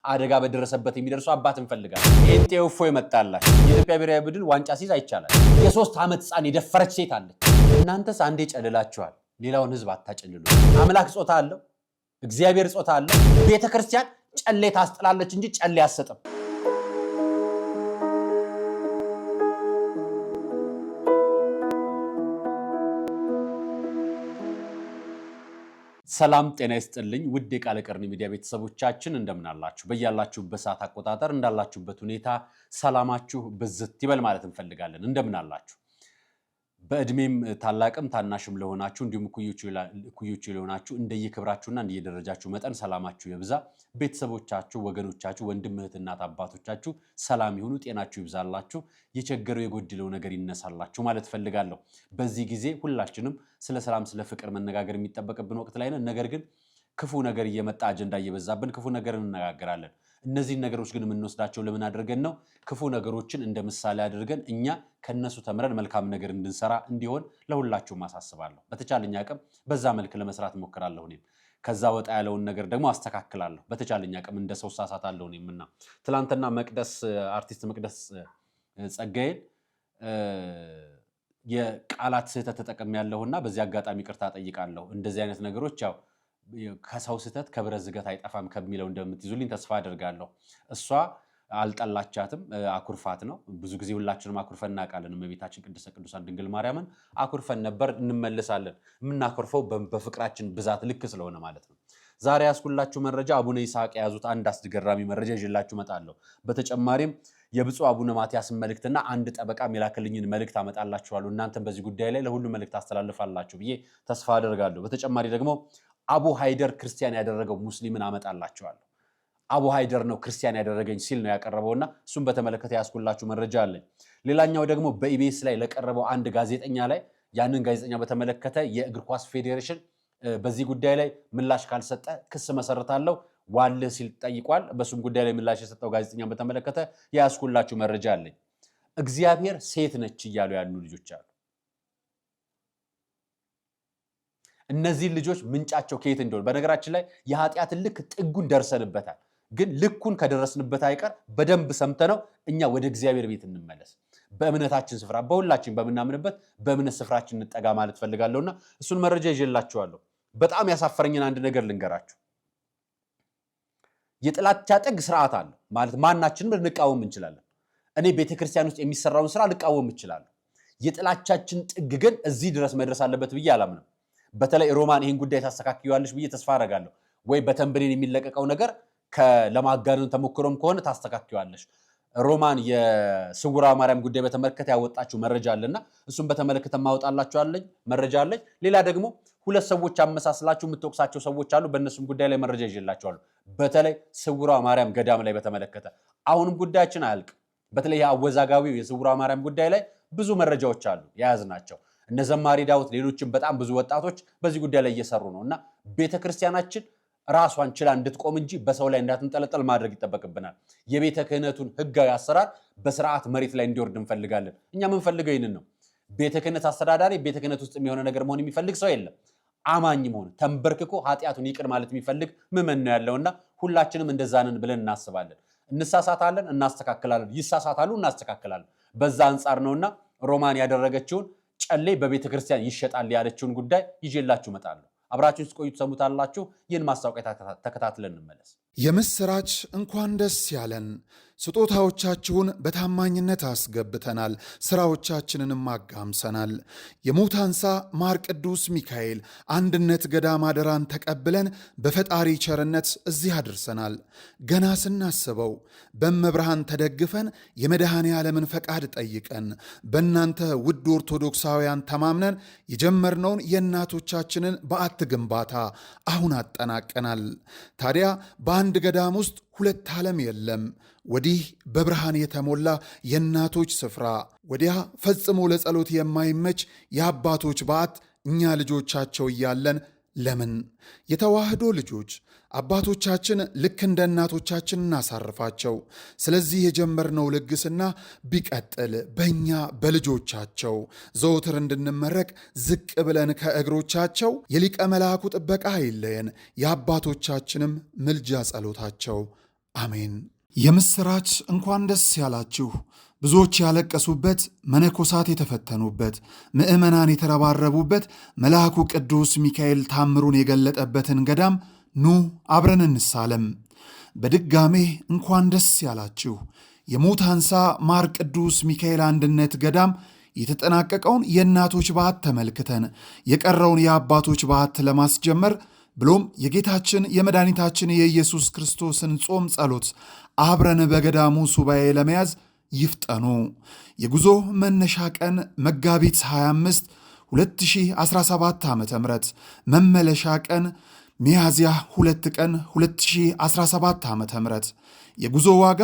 አደጋ በደረሰበት የሚደርሱ አባት እንፈልጋለን። ጴንጤው እፎይ መጣላሽ የኢትዮጵያ ብሔራዊ ቡድን ዋንጫ ሲይዝ አይቻላል። የ3 ዓመት ሕፃን የደፈረች ሴት አለች። እናንተስ አንዴ ጨልላችኋል፣ ሌላውን ህዝብ አታጨልሉ። አምላክ ጾታ አለው፣ እግዚአብሔር ጾታ አለው። ቤተክርስቲያን ጨሌ ታስጥላለች እንጂ ጨሌ አትሰጥም። ሰላም ጤና ይስጥልኝ ውድ የቃለ ቀርኒ ሚዲያ ቤተሰቦቻችን እንደምን አላችሁ? በያላችሁበት ሰዓት አቆጣጠር እንዳላችሁበት ሁኔታ ሰላማችሁ ብዝት ይበል ማለት እንፈልጋለን። እንደምን አላችሁ? በእድሜም ታላቅም ታናሽም ለሆናችሁ እንዲሁም እኩዮቹ ለሆናችሁ እንደየክብራችሁና እንደየደረጃችሁ መጠን ሰላማችሁ ይብዛ። ቤተሰቦቻችሁ፣ ወገኖቻችሁ፣ ወንድም እህት፣ እናት አባቶቻችሁ ሰላም ይሁኑ፣ ጤናችሁ ይብዛላችሁ፣ የቸገረው የጎደለው ነገር ይነሳላችሁ ማለት ፈልጋለሁ። በዚህ ጊዜ ሁላችንም ስለ ሰላም ስለ ፍቅር መነጋገር የሚጠበቅብን ወቅት ላይ ነን። ነገር ግን ክፉ ነገር እየመጣ አጀንዳ እየበዛብን ክፉ ነገር እንነጋገራለን። እነዚህን ነገሮች ግን የምንወስዳቸው ለምን አድርገን ነው? ክፉ ነገሮችን እንደ ምሳሌ አድርገን እኛ ከነሱ ተምረን መልካም ነገር እንድንሰራ እንዲሆን ለሁላችሁም አሳስባለሁ። በተቻለኝ አቅም በዛ መልክ ለመስራት እሞክራለሁ። እኔም ከዛ ወጣ ያለውን ነገር ደግሞ አስተካክላለሁ። በተቻለኝ አቅም እንደ ሰው ሳሳታለሁ። እኔምና ትላንትና አርቲስት መቅደስ ጸጋዬን የቃላት ስህተት ተጠቅሜያለሁና በዚህ አጋጣሚ ይቅርታ ጠይቃለሁ። እንደዚህ አይነት ነገሮች ያው ከሰው ስህተት ከብረት ዝገት አይጠፋም ከሚለው እንደምትይዙልኝ ተስፋ አደርጋለሁ። እሷ አልጠላቻትም፣ አኩርፋት ነው። ብዙ ጊዜ ሁላችንም አኩርፈን እናውቃለን። እመቤታችን ቅድስተ ቅዱሳን ድንግል ማርያምን አኩርፈን ነበር፣ እንመልሳለን። የምናኮርፈው በፍቅራችን ብዛት ልክ ስለሆነ ማለት ነው። ዛሬ ያስኩላችሁ መረጃ አቡነ ይስሐቅ የያዙት አንድ አስገራሚ መረጃ ይዤላችሁ እመጣለሁ። በተጨማሪም የብፁዕ አቡነ ማትያስን መልእክትና አንድ ጠበቃ የላክልኝን መልእክት አመጣላችኋለሁ። እናንተም በዚህ ጉዳይ ላይ ለሁሉ መልእክት አስተላልፋላችሁ ብዬ ተስፋ አደርጋለሁ። በተጨማሪ ደግሞ አቡ ሃይደር ክርስቲያን ያደረገው ሙስሊምን አመጣላችኋለሁ። አቡ ሃይደር ነው ክርስቲያን ያደረገኝ ሲል ነው ያቀረበውና እሱን በተመለከተ ያስኩላችሁ መረጃ አለኝ። ሌላኛው ደግሞ በኢቢኤስ ላይ ለቀረበው አንድ ጋዜጠኛ ላይ ያንን ጋዜጠኛ በተመለከተ የእግር ኳስ ፌዴሬሽን በዚህ ጉዳይ ላይ ምላሽ ካልሰጠ ክስ መሰረታለሁ ዋልህ ሲል ጠይቋል። በሱም ጉዳይ ላይ ምላሽ የሰጠው ጋዜጠኛ በተመለከተ ያስኩላችሁ መረጃ አለኝ። እግዚአብሔር ሴት ነች እያሉ ያሉ ልጆች አሉ። እነዚህ ልጆች ምንጫቸው ከየት እንደሆነ በነገራችን ላይ የኃጢአትን ልክ ጥጉን ደርሰንበታል። ግን ልኩን ከደረስንበት አይቀር በደንብ ሰምተነው እኛ ወደ እግዚአብሔር ቤት እንመለስ። በእምነታችን ስፍራ በሁላችን በምናምንበት በእምነት ስፍራችን እንጠጋ ማለት ፈልጋለሁና እሱን መረጃ ይዤላችኋለሁ። በጣም ያሳፈረኝን አንድ ነገር ልንገራችሁ። የጥላቻ ጥግ ስርዓት አለ ማለት ማናችንም ልንቃወም እንችላለን። እኔ ቤተክርስቲያን ውስጥ የሚሰራውን ስራ ልቃወም እችላለሁ። የጥላቻችን ጥግ ግን እዚህ ድረስ መድረስ አለበት ብዬ አላምንም። በተለይ ሮማን ይህን ጉዳይ ታስተካክያለሽ ብዬ ተስፋ አደርጋለሁ። ወይ በተንብሌን የሚለቀቀው ነገር ለማጋነን ተሞክሮም ከሆነ ታስተካክያለሽ። ሮማን የስውሯ ማርያም ጉዳይ በተመለከተ ያወጣችው መረጃ አለና እሱን በተመለከተ ማወጣላችኋለሁ መረጃ አለኝ። ሌላ ደግሞ ሁለት ሰዎች አመሳስላችሁ የምትወቅሳቸው ሰዎች አሉ። በእነሱም ጉዳይ ላይ መረጃ ይዤላችኋለሁ። በተለይ ስውሯ ማርያም ገዳም ላይ በተመለከተ አሁንም ጉዳያችን አያልቅ። በተለይ አወዛጋቢው የስውሯ ማርያም ጉዳይ ላይ ብዙ መረጃዎች አሉ የያዝናቸው። እነ ዘማሪ ዳዊት ሌሎችም በጣም ብዙ ወጣቶች በዚህ ጉዳይ ላይ እየሰሩ ነው እና ቤተክርስቲያናችን ራሷን ችላ እንድትቆም እንጂ በሰው ላይ እንዳትንጠለጠል ማድረግ ይጠበቅብናል። የቤተ ክህነቱን ህጋዊ አሰራር በስርዓት መሬት ላይ እንዲወርድ እንፈልጋለን። እኛ የምንፈልገው ይህንን ነው። ቤተ ክህነት አስተዳዳሪ ቤተ ክህነት ውስጥ የሚሆነ ነገር መሆን የሚፈልግ ሰው የለም። አማኝ መሆን ተንበርክኮ ኃጢአቱን ይቅር ማለት የሚፈልግ ምዕመን ነው ያለውና ሁላችንም እንደዛ ነን ብለን እናስባለን። እንሳሳታለን፣ እናስተካክላለን። ይሳሳታሉ፣ እናስተካክላለን። በዛ አንጻር ነውና ሮማን ያደረገችውን ጨሌ በቤተ ክርስቲያን ይሸጣል ያለችውን ጉዳይ ይዤላችሁ እመጣለሁ። አብራችሁ ስቆዩ ተሰሙታላችሁ። ይህን ማስታወቂያ ተከታትለን እንመለስ። የምስራች እንኳን ደስ ያለን። ስጦታዎቻችሁን በታማኝነት አስገብተናል፣ ስራዎቻችንንም አጋምሰናል። የሙታንሳ ማር ቅዱስ ሚካኤል አንድነት ገዳም አደራን ተቀብለን በፈጣሪ ቸርነት እዚህ አድርሰናል። ገና ስናስበው በመብርሃን ተደግፈን የመድኃኔ ዓለምን ፈቃድ ጠይቀን በእናንተ ውድ ኦርቶዶክሳውያን ተማምነን የጀመርነውን የእናቶቻችንን በዓት ግንባታ አሁን አጠናቀናል። ታዲያ በአንድ ገዳም ውስጥ ሁለት ዓለም የለም። ወዲህ በብርሃን የተሞላ የእናቶች ስፍራ፣ ወዲያ ፈጽሞ ለጸሎት የማይመች የአባቶች በዓት እኛ ልጆቻቸው እያለን ለምን የተዋህዶ ልጆች አባቶቻችን ልክ እንደ እናቶቻችን እናሳርፋቸው። ስለዚህ የጀመርነው ልግስና ቢቀጥል በእኛ በልጆቻቸው ዘወትር እንድንመረቅ ዝቅ ብለን ከእግሮቻቸው የሊቀ መልአኩ ጥበቃ አይለየን፣ የአባቶቻችንም ምልጃ ጸሎታቸው አሜን። የምስራች እንኳን ደስ ያላችሁ። ብዙዎች ያለቀሱበት፣ መነኮሳት የተፈተኑበት፣ ምዕመናን የተረባረቡበት፣ መልአኩ ቅዱስ ሚካኤል ታምሩን የገለጠበትን ገዳም ኑ አብረን እንሳለም። በድጋሜ እንኳን ደስ ያላችሁ። የሙታንሳ ማር ቅዱስ ሚካኤል አንድነት ገዳም የተጠናቀቀውን የእናቶች በዓት ተመልክተን የቀረውን የአባቶች በዓት ለማስጀመር ብሎም የጌታችን የመድኃኒታችን የኢየሱስ ክርስቶስን ጾም ጸሎት አብረን በገዳሙ ሱባኤ ለመያዝ ይፍጠኑ። የጉዞ መነሻ ቀን መጋቢት 25 2017 ዓ.ም፣ መመለሻ ቀን ሚያዝያ 2 ቀን 2017 ዓ.ም። የጉዞ ዋጋ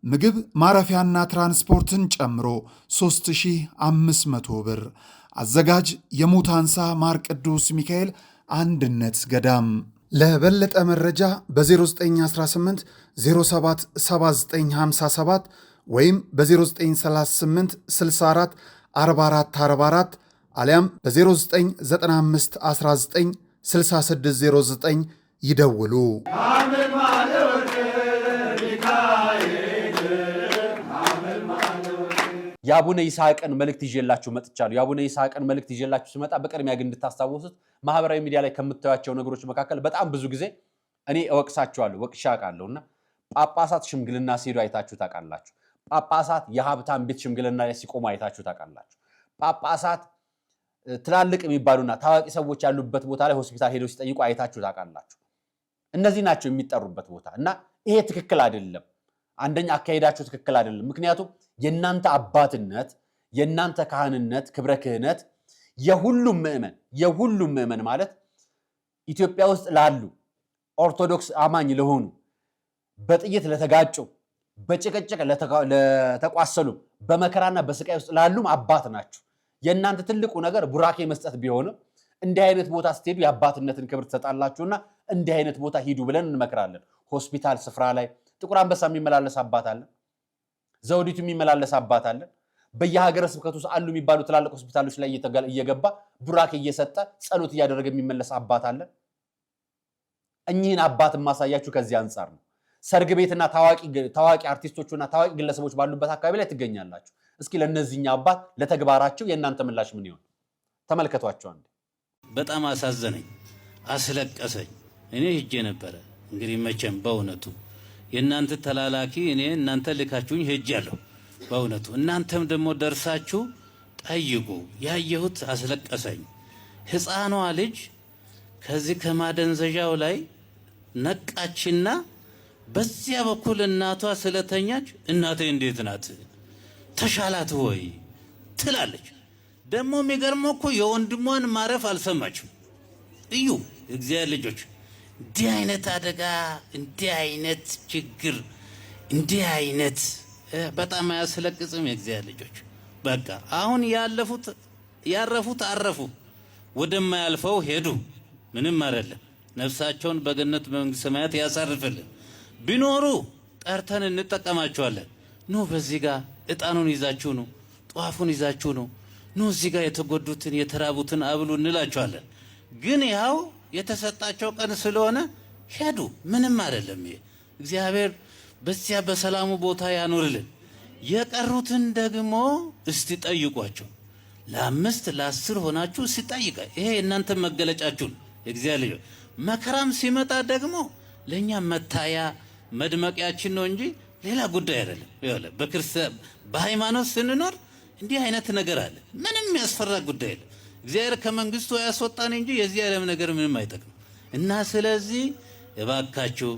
ምግብ ማረፊያና ትራንስፖርትን ጨምሮ 3500 ብር። አዘጋጅ የሙታንሳ ማር ቅዱስ ሚካኤል አንድነት ገዳም። ለበለጠ መረጃ በ0918 07 7957 ወይም በ0938 64 44 44 አሊያም በ0995 19 6609 ይደውሉ። የአቡነ ይስሐቅን መልእክት ይዤላችሁ መጥቻለሁ። የአቡነ ይስሐቅን መልእክት ይዤላችሁ ስመጣ በቅድሚያ ግን እንድታስታውሱት ማህበራዊ ሚዲያ ላይ ከምታዩቸው ነገሮች መካከል በጣም ብዙ ጊዜ እኔ እወቅሳቸዋለሁ፣ ወቅሻ አውቃለሁና ጳጳሳት ሽምግልና ሲሄዱ አይታችሁ ታውቃላችሁ። ጳጳሳት የሀብታም ቤት ሽምግልና ላይ ሲቆሙ አይታችሁ ታውቃላችሁ። ጳጳሳት ትላልቅ የሚባሉና ታዋቂ ሰዎች ያሉበት ቦታ ላይ ሆስፒታል ሄደው ሲጠይቁ አይታችሁ ታውቃላችሁ። እነዚህ ናቸው የሚጠሩበት ቦታ እና ይሄ ትክክል አይደለም። አንደኛ አካሄዳችሁ ትክክል አይደለም። ምክንያቱም የእናንተ አባትነት፣ የእናንተ ካህንነት፣ ክብረ ክህነት የሁሉም ምዕመን ማለት ኢትዮጵያ ውስጥ ላሉ ኦርቶዶክስ አማኝ ለሆኑ፣ በጥይት ለተጋጩ፣ በጭቅጭቅ ለተቋሰሉ፣ በመከራና በስቃይ ውስጥ ላሉም አባት ናችሁ። የእናንተ ትልቁ ነገር ቡራኬ መስጠት ቢሆንም እንዲህ አይነት ቦታ ስትሄዱ የአባትነትን ክብር ትሰጣላችሁና እንዲህ አይነት ቦታ ሂዱ ብለን እንመክራለን። ሆስፒታል ስፍራ ላይ ጥቁር አንበሳ የሚመላለስ አባት አለ። ዘውዲቱ የሚመላለስ አባት አለ። በየሀገረ ስብከቱ ውስጥ አሉ የሚባሉ ትላልቅ ሆስፒታሎች ላይ እየገባ ቡራኬ እየሰጠ ጸሎት እያደረገ የሚመለስ አባት አለ። እኚህን አባት ማሳያችሁ ከዚህ አንጻር ነው። ሰርግ ቤትና ታዋቂ አርቲስቶችና ታዋቂ ግለሰቦች ባሉበት አካባቢ ላይ ትገኛላችሁ። እስኪ ለነዚህኛ አባት ለተግባራቸው የእናንተ ምላሽ ምን ይሆን? ተመልከቷቸው። አንዴ በጣም አሳዘነኝ፣ አስለቀሰኝ። እኔ ሄጄ ነበረ። እንግዲህ መቼም በእውነቱ የእናንተ ተላላኪ እኔ እናንተ ልካችሁኝ ሄጃለሁ። በእውነቱ እናንተም ደግሞ ደርሳችሁ ጠይቁ። ያየሁት አስለቀሰኝ። ሕፃኗ ልጅ ከዚህ ከማደንዘዣው ላይ ነቃችና በዚያ በኩል እናቷ ስለተኛች እናቴ እንዴት ናት ተሻላት ወይ ትላለች። ደግሞ የሚገርመው እኮ የወንድሟን ማረፍ አልሰማችም። እዩ እግዚአብሔር ልጆች፣ እንዲህ አይነት አደጋ፣ እንዲህ አይነት ችግር፣ እንዲህ አይነት በጣም አያስለቅጽም? የእግዚአብሔር ልጆች በቃ አሁን ያረፉት አረፉ፣ ወደማያልፈው ሄዱ። ምንም አይደለም። ነፍሳቸውን በገነት በመንግስተ ሰማያት ያሳርፍልን። ቢኖሩ ጠርተን እንጠቀማቸዋለን። ኑ በዚህ ጋር እጣኑን ይዛችሁ ነው፣ ጧፉን ይዛችሁ ነው፣ ኑ እዚህ ጋር የተጎዱትን የተራቡትን አብሉ እንላቸዋለን። ግን ያው የተሰጣቸው ቀን ስለሆነ ሄዱ። ምንም አይደለም። ይሄ እግዚአብሔር በዚያ በሰላሙ ቦታ ያኖርልን። የቀሩትን ደግሞ እስቲ ጠይቋቸው። ለ5 ለ10 ሆናችሁ እስቲ ጠይቃ። ይሄ እናንተ መገለጫችሁ ነው። እግዚአብሔር መከራም ሲመጣ ደግሞ ለኛ መታያ መድመቂያችን ነው እንጂ ሌላ ጉዳይ አይደለም። ይኸውልህ በክርስቲያን በሃይማኖት ስንኖር እንዲህ አይነት ነገር አለ። ምንም ያስፈራ ጉዳይ የለም። እግዚአብሔር ከመንግስቱ ያስወጣን እንጂ የዚህ ዓለም ነገር ምንም አይጠቅም። እና ስለዚህ እባካችሁ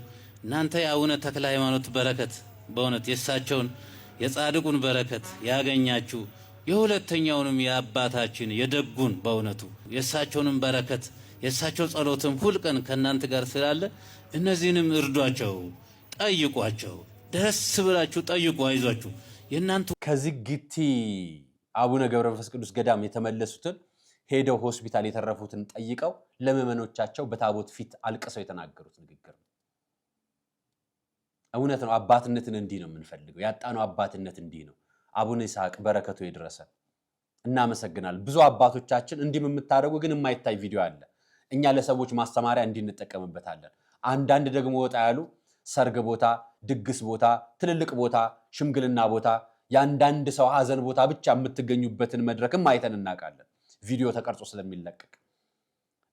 እናንተ የአቡነ ተክለ ሃይማኖት በረከት በእውነት የእሳቸውን የጻድቁን በረከት ያገኛችሁ የሁለተኛውንም የአባታችን የደጉን በእውነቱ የእሳቸውንም በረከት የእሳቸው ጸሎትም ሁልቀን ከእናንተ ጋር ስላለ እነዚህንም እርዷቸው፣ ጠይቋቸው። ደስ ብላችሁ ጠይቁ፣ አይዟችሁ። የእናንተ ከዝግቲ አቡነ ገብረ መንፈስ ቅዱስ ገዳም የተመለሱትን ሄደው ሆስፒታል የተረፉትን ጠይቀው ለምዕመኖቻቸው በታቦት ፊት አልቅሰው የተናገሩት ንግግር ነው። እውነት ነው። አባትነትን እንዲህ ነው የምንፈልገው። ያጣነው አባትነት እንዲህ ነው። አቡነ ይስሐቅ በረከቱ ይድረሰን። እናመሰግናለን። ብዙ አባቶቻችን እንዲህ የምታደርጉ ግን የማይታይ ቪዲዮ አለ። እኛ ለሰዎች ማስተማሪያ እንዲህ እንጠቀምበታለን። አንዳንድ ደግሞ ወጣ ያሉ ሰርግ ቦታ፣ ድግስ ቦታ፣ ትልልቅ ቦታ፣ ሽምግልና ቦታ፣ ያንዳንድ ሰው ሐዘን ቦታ ብቻ የምትገኙበትን መድረክም አይተን እናውቃለን ቪዲዮ ተቀርጾ ስለሚለቀቅ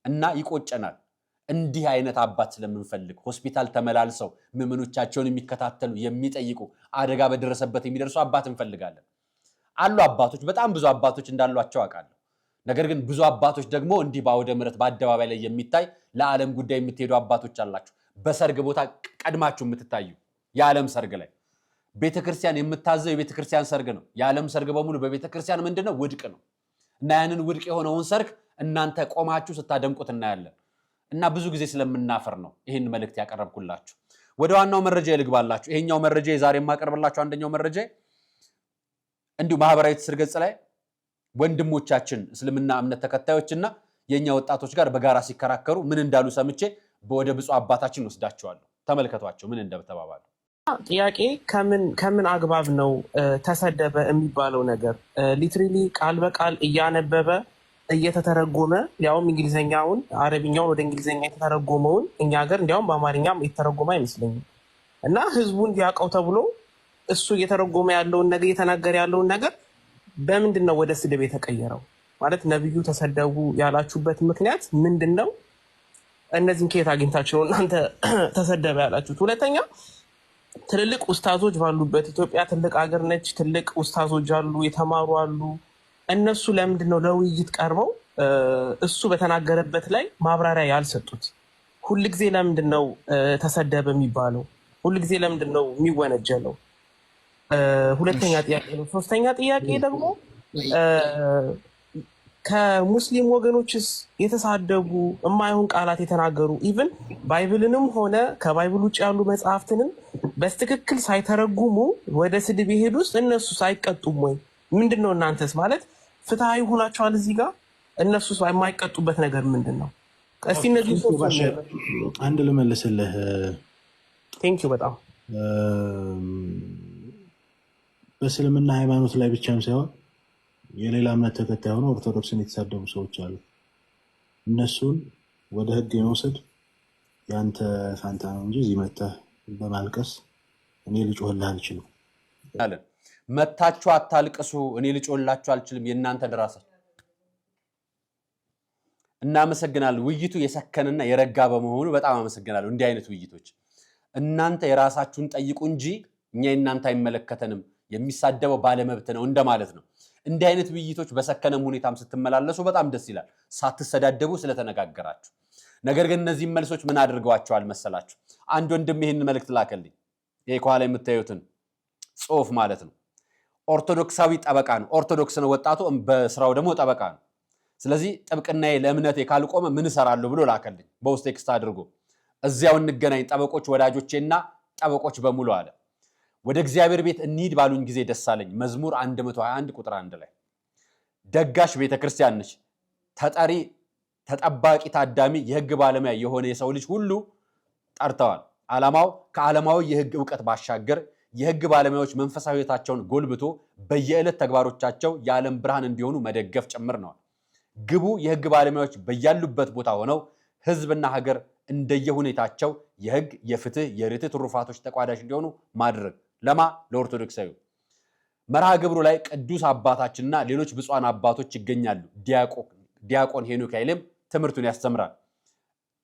እና ይቆጨናል። እንዲህ አይነት አባት ስለምንፈልግ ሆስፒታል ተመላልሰው ምዕመኖቻቸውን የሚከታተሉ የሚጠይቁ አደጋ በደረሰበት የሚደርሱ አባት እንፈልጋለን። አሉ አባቶች፣ በጣም ብዙ አባቶች እንዳሏቸው አውቃለሁ። ነገር ግን ብዙ አባቶች ደግሞ እንዲህ በአውደ ምሕረት በአደባባይ ላይ የሚታይ ለዓለም ጉዳይ የምትሄዱ አባቶች አላችሁ። በሰርግ ቦታ ቀድማችሁ የምትታዩ የዓለም ሰርግ ላይ ቤተክርስቲያን የምታዘው የቤተክርስቲያን ሰርግ ነው። የዓለም ሰርግ በሙሉ በቤተክርስቲያን ምንድነው? ውድቅ ነው። እና ያንን ውድቅ የሆነውን ሰርግ እናንተ ቆማችሁ ስታደምቁት እናያለን። እና ብዙ ጊዜ ስለምናፈር ነው ይህን መልእክት ያቀረብኩላችሁ። ወደ ዋናው መረጃ ይልግባላችሁ። ይሄኛው መረጃ ዛሬ የማቀርብላችሁ አንደኛው መረጃ እንዲሁ ማህበራዊ ትስስር ገጽ ላይ ወንድሞቻችን እስልምና እምነት ተከታዮችና የኛ ወጣቶች ጋር በጋራ ሲከራከሩ ምን እንዳሉ ሰምቼ ወደ ብፁዕ አባታችን ወስዳቸዋለሁ። ተመልከቷቸው ምን እንደተባባሉ። ጥያቄ ከምን አግባብ ነው ተሰደበ የሚባለው ነገር? ሊትራሊ ቃል በቃል እያነበበ እየተተረጎመ ያውም እንግሊዘኛውን አረብኛውን ወደ እንግሊዘኛ የተተረጎመውን እኛ ሀገር እንዲያውም በአማርኛም የተተረጎመ አይመስለኝም። እና ህዝቡ እንዲያውቀው ተብሎ እሱ እየተረጎመ ያለውን ነገር እየተናገረ ያለውን ነገር በምንድን ነው ወደ ስድብ የተቀየረው? ማለት ነብዩ ተሰደቡ ያላችሁበት ምክንያት ምንድን ነው? እነዚህን ከየት አግኝታችሁ ነው እናንተ ተሰደበ ያላችሁት? ሁለተኛ ትልልቅ ኡስታዞች ባሉበት ኢትዮጵያ ትልቅ ሀገር ነች። ትልቅ ኡስታዞች አሉ፣ የተማሩ አሉ። እነሱ ለምንድን ነው ለውይይት ቀርበው እሱ በተናገረበት ላይ ማብራሪያ ያልሰጡት? ሁልጊዜ ለምንድን ነው ተሰደበ የሚባለው? ሁልጊዜ ለምንድን ነው የሚወነጀለው? ሁለተኛ ጥያቄ ነው። ሶስተኛ ጥያቄ ደግሞ ከሙስሊም ወገኖችስ የተሳደቡ የማይሆን ቃላት የተናገሩ ኢቭን ባይብልንም ሆነ ከባይብል ውጭ ያሉ መጽሐፍትንም በትክክል ሳይተረጉሙ ወደ ስድብ የሄዱስ እነሱስ አይቀጡም ወይ? ምንድን ነው እናንተስ ማለት ፍትሃዊ ሆናችኋል እዚህ ጋር? እነሱስ የማይቀጡበት ነገር ምንድን ነው? እስቲ እነዚህ ሶስት አንድ ልመልስልህ። ቴንኪው በጣም በእስልምና ሃይማኖት ላይ ብቻም ሳይሆን የሌላ እምነት ተከታይ ሆነው ኦርቶዶክስን የተሳደቡ ሰዎች አሉ። እነሱን ወደ ህግ የመውሰድ ያንተ ፋንታ ነው እንጂ እዚህ መጥተህ በማልቀስ እኔ ልጮህልህ አልችልም። መታችሁ አታልቅሱ፣ እኔ ልጮህላችሁ አልችልም። የእናንተ ድራሳ። እናመሰግናለን። ውይይቱ የሰከነና የረጋ በመሆኑ በጣም አመሰግናለሁ። እንዲህ አይነት ውይይቶች እናንተ የራሳችሁን ጠይቁ እንጂ እኛ እናንተ አይመለከተንም፣ የሚሳደበው ባለመብት ነው እንደማለት ነው። እንዲህ አይነት ውይይቶች በሰከነም ሁኔታም ስትመላለሱ በጣም ደስ ይላል፣ ሳትሰዳደቡ ስለተነጋገራችሁ። ነገር ግን እነዚህ መልሶች ምን አድርገዋቸዋል መሰላችሁ? አንድ ወንድም ይህን መልእክት ላከልኝ። ይሄ ከኋላ የምታዩትን ጽሑፍ ማለት ነው። ኦርቶዶክሳዊ ጠበቃ ነው። ኦርቶዶክስ ነው ወጣቱ፣ በስራው ደግሞ ጠበቃ ነው። ስለዚህ ጥብቅናዬ ለእምነቴ ካልቆመ ምን እሰራለሁ ብሎ ላከልኝ በውስጥ ቴክስት አድርጎ። እዚያው እንገናኝ ጠበቆች ወዳጆቼና ጠበቆች በሙሉ አለ። ወደ እግዚአብሔር ቤት እንሂድ ባሉኝ ጊዜ ደስ አለኝ። መዝሙር 121 ቁጥር 1 ላይ ደጋሽ ቤተክርስቲያን ነች። ተጠሪ፣ ተጠባቂ፣ ታዳሚ፣ የህግ ባለሙያ የሆነ የሰው ልጅ ሁሉ ጠርተዋል። ዓላማው ከዓለማዊ የህግ እውቀት ባሻገር የህግ ባለሙያዎች መንፈሳዊ ህይወታቸውን ጎልብቶ በየዕለት ተግባሮቻቸው የዓለም ብርሃን እንዲሆኑ መደገፍ ጭምር ነው። ግቡ የህግ ባለሙያዎች በያሉበት ቦታ ሆነው ህዝብና ሀገር እንደየሁኔታቸው የህግ፣ የፍትህ፣ የርትዕ ትሩፋቶች ተቋዳሽ እንዲሆኑ ማድረግ። ለማ ለኦርቶዶክሳዊ መርሃ ግብሩ ላይ ቅዱስ አባታችንና ሌሎች ብፁዓን አባቶች ይገኛሉ። ዲያቆን ሄኖክ ኃይሌም ትምህርቱን ያስተምራል።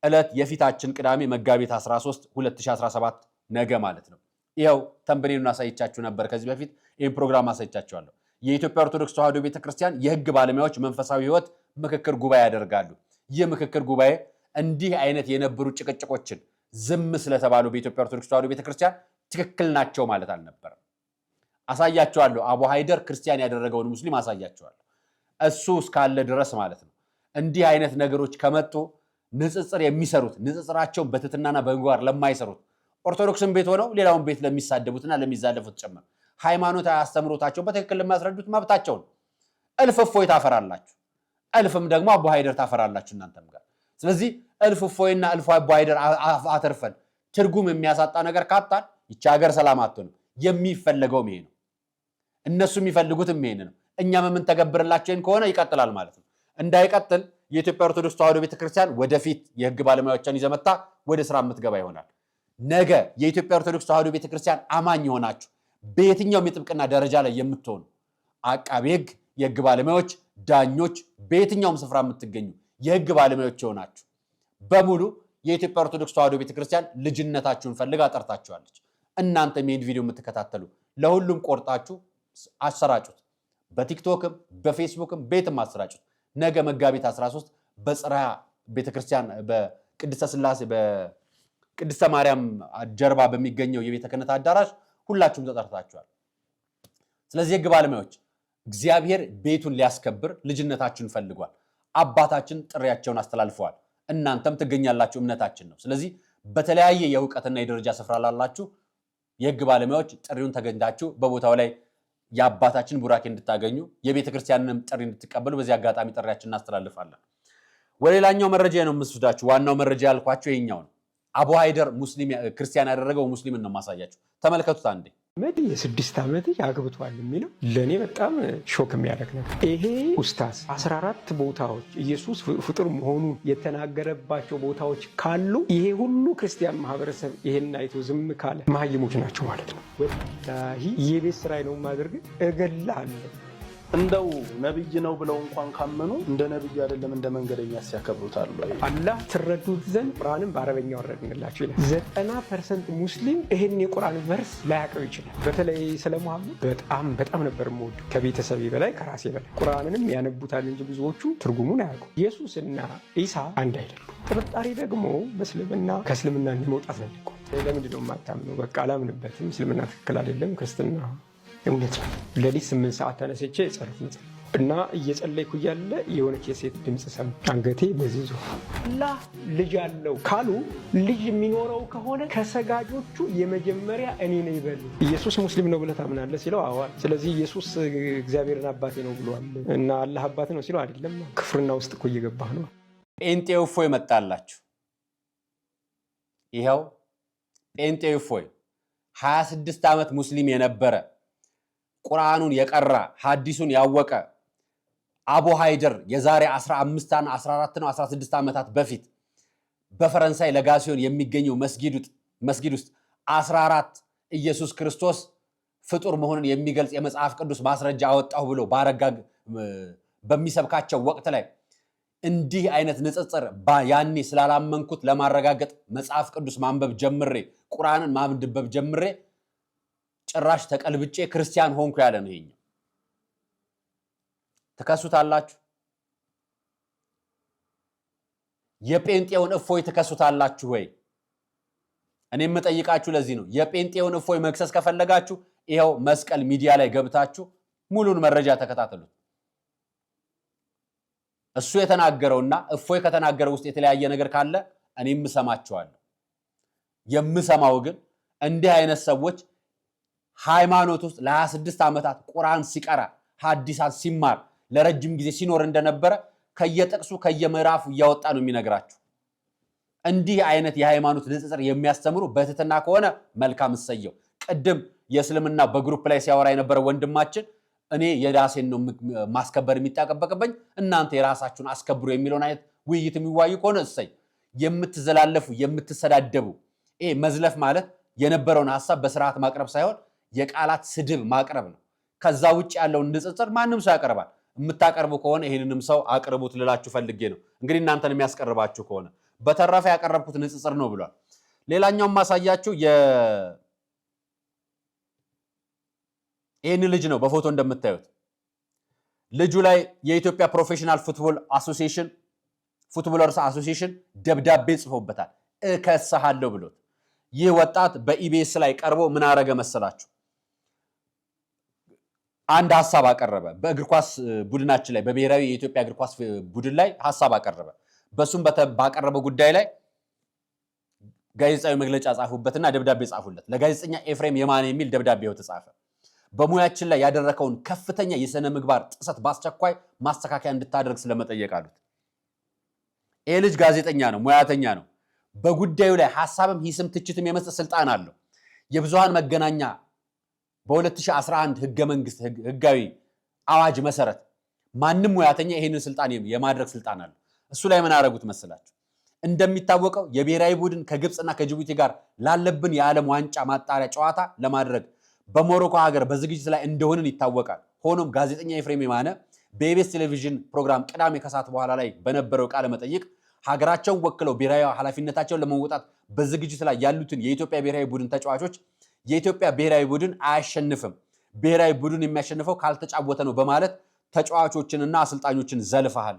ዕለት የፊታችን ቅዳሜ መጋቢት 13 2017 ነገ ማለት ነው። ይኸው ተንበኔኑን አሳይቻችሁ ነበር ከዚህ በፊት ይህን ፕሮግራም አሳይቻችኋለሁ። የኢትዮጵያ ኦርቶዶክስ ተዋሕዶ ቤተክርስቲያን የህግ ባለሙያዎች መንፈሳዊ ህይወት ምክክር ጉባኤ ያደርጋሉ። ይህ ምክክር ጉባኤ እንዲህ አይነት የነበሩ ጭቅጭቆችን ዝም ስለተባሉ በኢትዮጵያ ኦርቶዶክስ ተዋሕዶ ቤተክርስቲያን ትክክል ናቸው ማለት አልነበረም። አሳያቸዋለሁ። አቡ ሃይደር ክርስቲያን ያደረገውን ሙስሊም አሳያቸዋለሁ። እሱ እስካለ ድረስ ማለት ነው። እንዲህ አይነት ነገሮች ከመጡ ንጽጽር የሚሰሩት ንጽጽራቸውን በትህትናና በምግባር ለማይሰሩት ኦርቶዶክስን ቤት ሆነው ሌላውን ቤት ለሚሳደቡትና ለሚዛለፉት ጭምር ሃይማኖታዊ አስተምሮታቸው በትክክል ለሚያስረዱት መብታቸው ነው። እልፍ እፎይ ታፈራላችሁ፣ እልፍም ደግሞ አቡ ሃይደር ታፈራላችሁ እናንተም ጋር። ስለዚህ እልፍ እፎይና እልፍ አቡ ሃይደር አተርፈን ትርጉም የሚያሳጣ ነገር ካጣን ይቺ ሀገር ሰላም አትሆንም። የሚፈለገውም ይሄ ነው። እነሱ የሚፈልጉትም ይሄን ነው። እኛም የምንተገብርላቸው ከሆነ ይቀጥላል ማለት ነው። እንዳይቀጥል የኢትዮጵያ ኦርቶዶክስ ተዋሕዶ ቤተክርስቲያን ወደፊት የህግ ባለሙያዎችን ይዘመታ ወደ ስራ የምትገባ ይሆናል። ነገ የኢትዮጵያ ኦርቶዶክስ ተዋሕዶ ቤተክርስቲያን አማኝ ሆናችሁ በየትኛውም የጥብቅና ደረጃ ላይ የምትሆኑ አቃቤ ሕግ፣ የሕግ ባለሙያዎች፣ ዳኞች፣ በየትኛውም ስፍራ የምትገኙ የሕግ ባለሙያዎች ሆናችሁ በሙሉ የኢትዮጵያ ኦርቶዶክስ ተዋሕዶ ቤተክርስቲያን ልጅነታችሁን ፈልጋ ጠርታችኋለች። እናንተም ይህን ቪዲዮ የምትከታተሉ ለሁሉም ቆርጣችሁ አሰራጩት። በቲክቶክም በፌስቡክም ቤትም አሰራጩት። ነገ መጋቢት 13 በጽርሐ ቤተክርስቲያን በቅድስተ ሥላሴ በቅድስተ ማርያም ጀርባ በሚገኘው የቤተ ክህነት አዳራሽ ሁላችሁም ተጠርታችኋል። ስለዚህ የሕግ ባለሙያዎች እግዚአብሔር ቤቱን ሊያስከብር ልጅነታችሁን ፈልጓል። አባታችን ጥሪያቸውን አስተላልፈዋል። እናንተም ትገኛላችሁ፣ እምነታችን ነው። ስለዚህ በተለያየ የእውቀትና የደረጃ ስፍራ ላላችሁ የሕግ ባለሙያዎች ጥሪውን ተገኝታችሁ በቦታው ላይ የአባታችን ቡራኬ እንድታገኙ የቤተክርስቲያንንም ጥሪ እንድትቀበሉ በዚህ አጋጣሚ ጥሪያችን እናስተላልፋለን። ወሌላኛው መረጃ ነው የምስዳችሁ። ዋናው መረጃ ያልኳችሁ ይሄኛው ነው። አቡ ሃይደር ሙስሊም ክርስቲያን ያደረገው ሙስሊምን ነው ማሳያችሁ። ተመልከቱት አንዴ። የ6 ዓመት አግብቷል የሚለው ለእኔ በጣም ሾክ የሚያደርግ ነገር። ይሄ ኡስታዝ 14 ቦታዎች ኢየሱስ ፍጡር መሆኑን የተናገረባቸው ቦታዎች ካሉ ይሄ ሁሉ ክርስቲያን ማህበረሰብ ይሄን አይቶ ዝም ካለ መሀይሞች ናቸው ማለት ነው። ወላሂ የቤት ስራዬ ነው ማድረግ እገላለሁ። እንደው ነብይ ነው ብለው እንኳን ካመኑ እንደ ነብይ አይደለም እንደ መንገደኛ ሲያከብሩታል። አላህ ትረዱት ዘንድ ቁርአንን በአረበኛ ወረድንላችሁ ይላል። 90% ሙስሊም ይሄን የቁርአን ቨርስ ላያውቀው ይችላል። በተለይ ስለ ሙሐመድ በጣም ነበር የምወደው ከቤተሰቤ በላይ ከራሴ በላይ። ቁርአንንም ያነቡታል እንጂ ብዙዎቹ ትርጉሙን አያውቁ። ኢየሱስና ኢሳ አንድ አይደሉም። ጥርጣሬ ደግሞ በእስልምና ከእስልምና እንዲመውጣት ነው እኮ። ለምንድን ነው የማታምነው? በቃ አላምንበትም፣ እስልምና ትክክል አይደለም፣ ክርስትና እውነት ነው። ሌሊት 8 ሰዓት ተነስቼ ጸሎት እና እየጸለይኩ እያለ የሆነች የሴት ድምፅ ሰማሁ። አንገቴ በዚህ ዞረ። አላህ ልጅ አለው ካሉ ልጅ የሚኖረው ከሆነ ከሰጋጆቹ የመጀመሪያ እኔ ነኝ በሉ። ኢየሱስ ሙስሊም ነው ብለህ ታምናለህ ሲለው አዎ። ስለዚህ ኢየሱስ እግዚአብሔርን አባቴ ነው ብሏል እና አላህ አባቴ ነው ሲለው አይደለም፣ ክፍርና ውስጥ እኮ እየገባህ ነው። ጴንጤው እፎይ መጣላችሁ። ይኸው ጴንጤው እፎይ 26 ዓመት ሙስሊም የነበረ ቁርአኑን የቀራ ሐዲሱን ያወቀ አቡ ሃይደር የዛሬ 15 እና 14 ነው 16 ዓመታት በፊት በፈረንሳይ ለጋሲዮን የሚገኘው መስጊድ ውስጥ 14 ኢየሱስ ክርስቶስ ፍጡር መሆኑን የሚገልጽ የመጽሐፍ ቅዱስ ማስረጃ አወጣሁ ብሎ ባረጋ በሚሰብካቸው ወቅት ላይ እንዲህ አይነት ንጽጽር ያኔ ስላላመንኩት ለማረጋገጥ መጽሐፍ ቅዱስ ማንበብ ጀምሬ ቁርአንን ማንበብ ጀምሬ ጭራሽ ተቀልብጬ ክርስቲያን ሆንኩ ያለ ነው። ይሄኛው ተከሱታላችሁ። የጴንጤውን እፎይ ተከሱታላችሁ ወይ? እኔ የምጠይቃችሁ ለዚህ ነው። የጴንጤውን እፎይ መክሰስ ከፈለጋችሁ ይሄው መስቀል ሚዲያ ላይ ገብታችሁ ሙሉን መረጃ ተከታተሉት። እሱ የተናገረውና እፎይ ከተናገረው ውስጥ የተለያየ ነገር ካለ እኔም እሰማቸዋለሁ። የምሰማው ግን እንዲህ አይነት ሰዎች ሃይማኖት ውስጥ ለ26 ዓመታት ቁርአን ሲቀራ ሐዲሳት ሲማር ለረጅም ጊዜ ሲኖር እንደነበረ ከየጥቅሱ ከየምዕራፉ እያወጣ ነው የሚነግራችሁ። እንዲህ አይነት የሃይማኖት ንጽጽር የሚያስተምሩ በትህትና ከሆነ መልካም እሰየው። ቅድም የእስልምና በግሩፕ ላይ ሲያወራ የነበረ ወንድማችን እኔ የራሴን ነው ማስከበር የሚጠበቅብኝ እናንተ የራሳችሁን አስከብሩ የሚለውን አይነት ውይይት የሚዋዩ ከሆነ እሰይ። የምትዘላለፉ የምትሰዳደቡ ይሄ መዝለፍ ማለት የነበረውን ሐሳብ በስርዓት ማቅረብ ሳይሆን የቃላት ስድብ ማቅረብ ነው። ከዛ ውጭ ያለውን ንጽጽር ማንም ሰው ያቀርባል። የምታቀርቡ ከሆነ ይሄንንም ሰው አቅርቡት ልላችሁ ፈልጌ ነው። እንግዲህ እናንተን የሚያስቀርባችሁ ከሆነ በተረፈ ያቀረብኩት ንጽጽር ነው ብሏል። ሌላኛውም ማሳያችሁ ይሄን ልጅ ነው በፎቶ እንደምታዩት። ልጁ ላይ የኢትዮጵያ ፕሮፌሽናል ፉትቦል አሶሲዬሽን ፉትቦለርስ አሶሲዬሽን ደብዳቤ ጽፎበታል። እከሰሃለሁ ብሎት ይህ ወጣት በኢቢኤስ ላይ ቀርቦ ምን አረገ መሰላችሁ? አንድ ሐሳብ አቀረበ። በእግር ኳስ ቡድናችን ላይ በብሔራዊ የኢትዮጵያ እግር ኳስ ቡድን ላይ ሐሳብ አቀረበ። በሱም ባቀረበው ጉዳይ ላይ ጋዜጣዊ መግለጫ ጻፉበትና ደብዳቤ ጻፉለት። ለጋዜጠኛ ኤፍሬም የማነ የሚል ደብዳቤው ተጻፈ። በሙያችን ላይ ያደረከውን ከፍተኛ የሥነ ምግባር ጥሰት በአስቸኳይ ማስተካከያ እንድታደርግ ስለመጠየቅ አሉት። ይሄ ልጅ ጋዜጠኛ ነው፣ ሙያተኛ ነው። በጉዳዩ ላይ ሐሳብም ሂስም ትችትም የመስጠት ስልጣን አለው። የብዙሃን መገናኛ በ2011 ህገ መንግስት ህጋዊ አዋጅ መሰረት ማንም ሙያተኛ ይሄንን ስልጣን የማድረግ ስልጣን አለው። እሱ ላይ ምን አደረጉት መሰላችሁ? እንደሚታወቀው የብሔራዊ ቡድን ከግብፅና ከጅቡቲ ጋር ላለብን የዓለም ዋንጫ ማጣሪያ ጨዋታ ለማድረግ በሞሮኮ ሀገር በዝግጅት ላይ እንደሆንን ይታወቃል። ሆኖም ጋዜጠኛ ኤፍሬም የማነ በኢቢኤስ ቴሌቪዥን ፕሮግራም ቅዳሜ ከሰዓት በኋላ ላይ በነበረው ቃለ መጠይቅ ሀገራቸውን ወክለው ብሔራዊ ኃላፊነታቸውን ለመወጣት በዝግጅት ላይ ያሉትን የኢትዮጵያ ብሔራዊ ቡድን ተጫዋቾች የኢትዮጵያ ብሔራዊ ቡድን አያሸንፍም፣ ብሔራዊ ቡድን የሚያሸንፈው ካልተጫወተ ነው በማለት ተጫዋቾችንና አሰልጣኞችን ዘልፈሃል።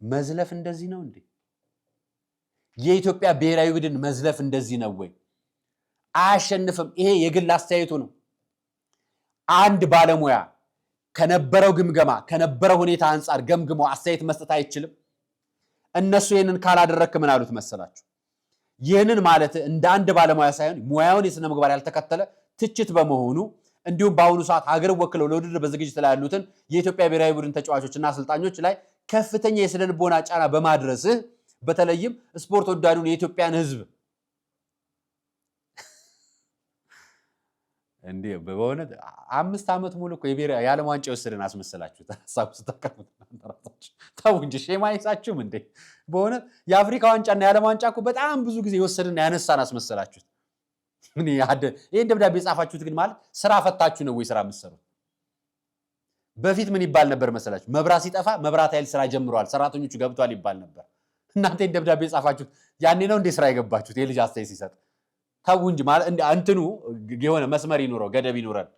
መዝለፍ እንደዚህ ነው እንዴ? የኢትዮጵያ ብሔራዊ ቡድን መዝለፍ እንደዚህ ነው ወይ? አያሸንፍም። ይሄ የግል አስተያየቱ ነው። አንድ ባለሙያ ከነበረው ግምገማ ከነበረው ሁኔታ አንጻር ገምግሞ አስተያየት መስጠት አይችልም? እነሱ ይህንን ካላደረክ ምን አሉት መሰላችሁ? ይህንን ማለት እንደ አንድ ባለሙያ ሳይሆን ሙያውን የሥነ ምግባር ያልተከተለ ትችት በመሆኑ እንዲሁም በአሁኑ ሰዓት ሀገር ወክለው ለውድድር በዝግጅት ላይ ያሉትን የኢትዮጵያ ብሔራዊ ቡድን ተጫዋቾችና አሰልጣኞች ላይ ከፍተኛ የስነ ልቦና ጫና በማድረስህ በተለይም ስፖርት ወዳዱን የኢትዮጵያን ሕዝብ እንዴ በእውነት 5 ዓመት ሙሉ እኮ የዓለም ዋንጫ የወሰድን አስመሰላችሁት። ሀሳብ ስተቀምጡ ተው እንጂ ሼም አይሳችሁም እንዴ? በእውነት የአፍሪካ ዋንጫና የዓለም ዋንጫ እኮ በጣም ብዙ ጊዜ የወሰድን ያነሳን አስመሰላችሁት። ይህን ደብዳቤ የጻፋችሁት ግን ማለት ስራ ፈታችሁ ነው ወይ ስራ የምትሰሩት? በፊት ምን ይባል ነበር መሰላችሁ? መብራት ሲጠፋ መብራት ኃይል ስራ ጀምሯል፣ ሰራተኞቹ ገብቷል ይባል ነበር። እናንተ ይህን ደብዳቤ የጻፋችሁት ያኔ ነው እንዴ ስራ የገባችሁት? የልጅ አስተያየት ሲሰጥ ተው እንጂ ማለት እንትኑ የሆነ መስመር ይኑረው፣ ገደብ ይኑረን።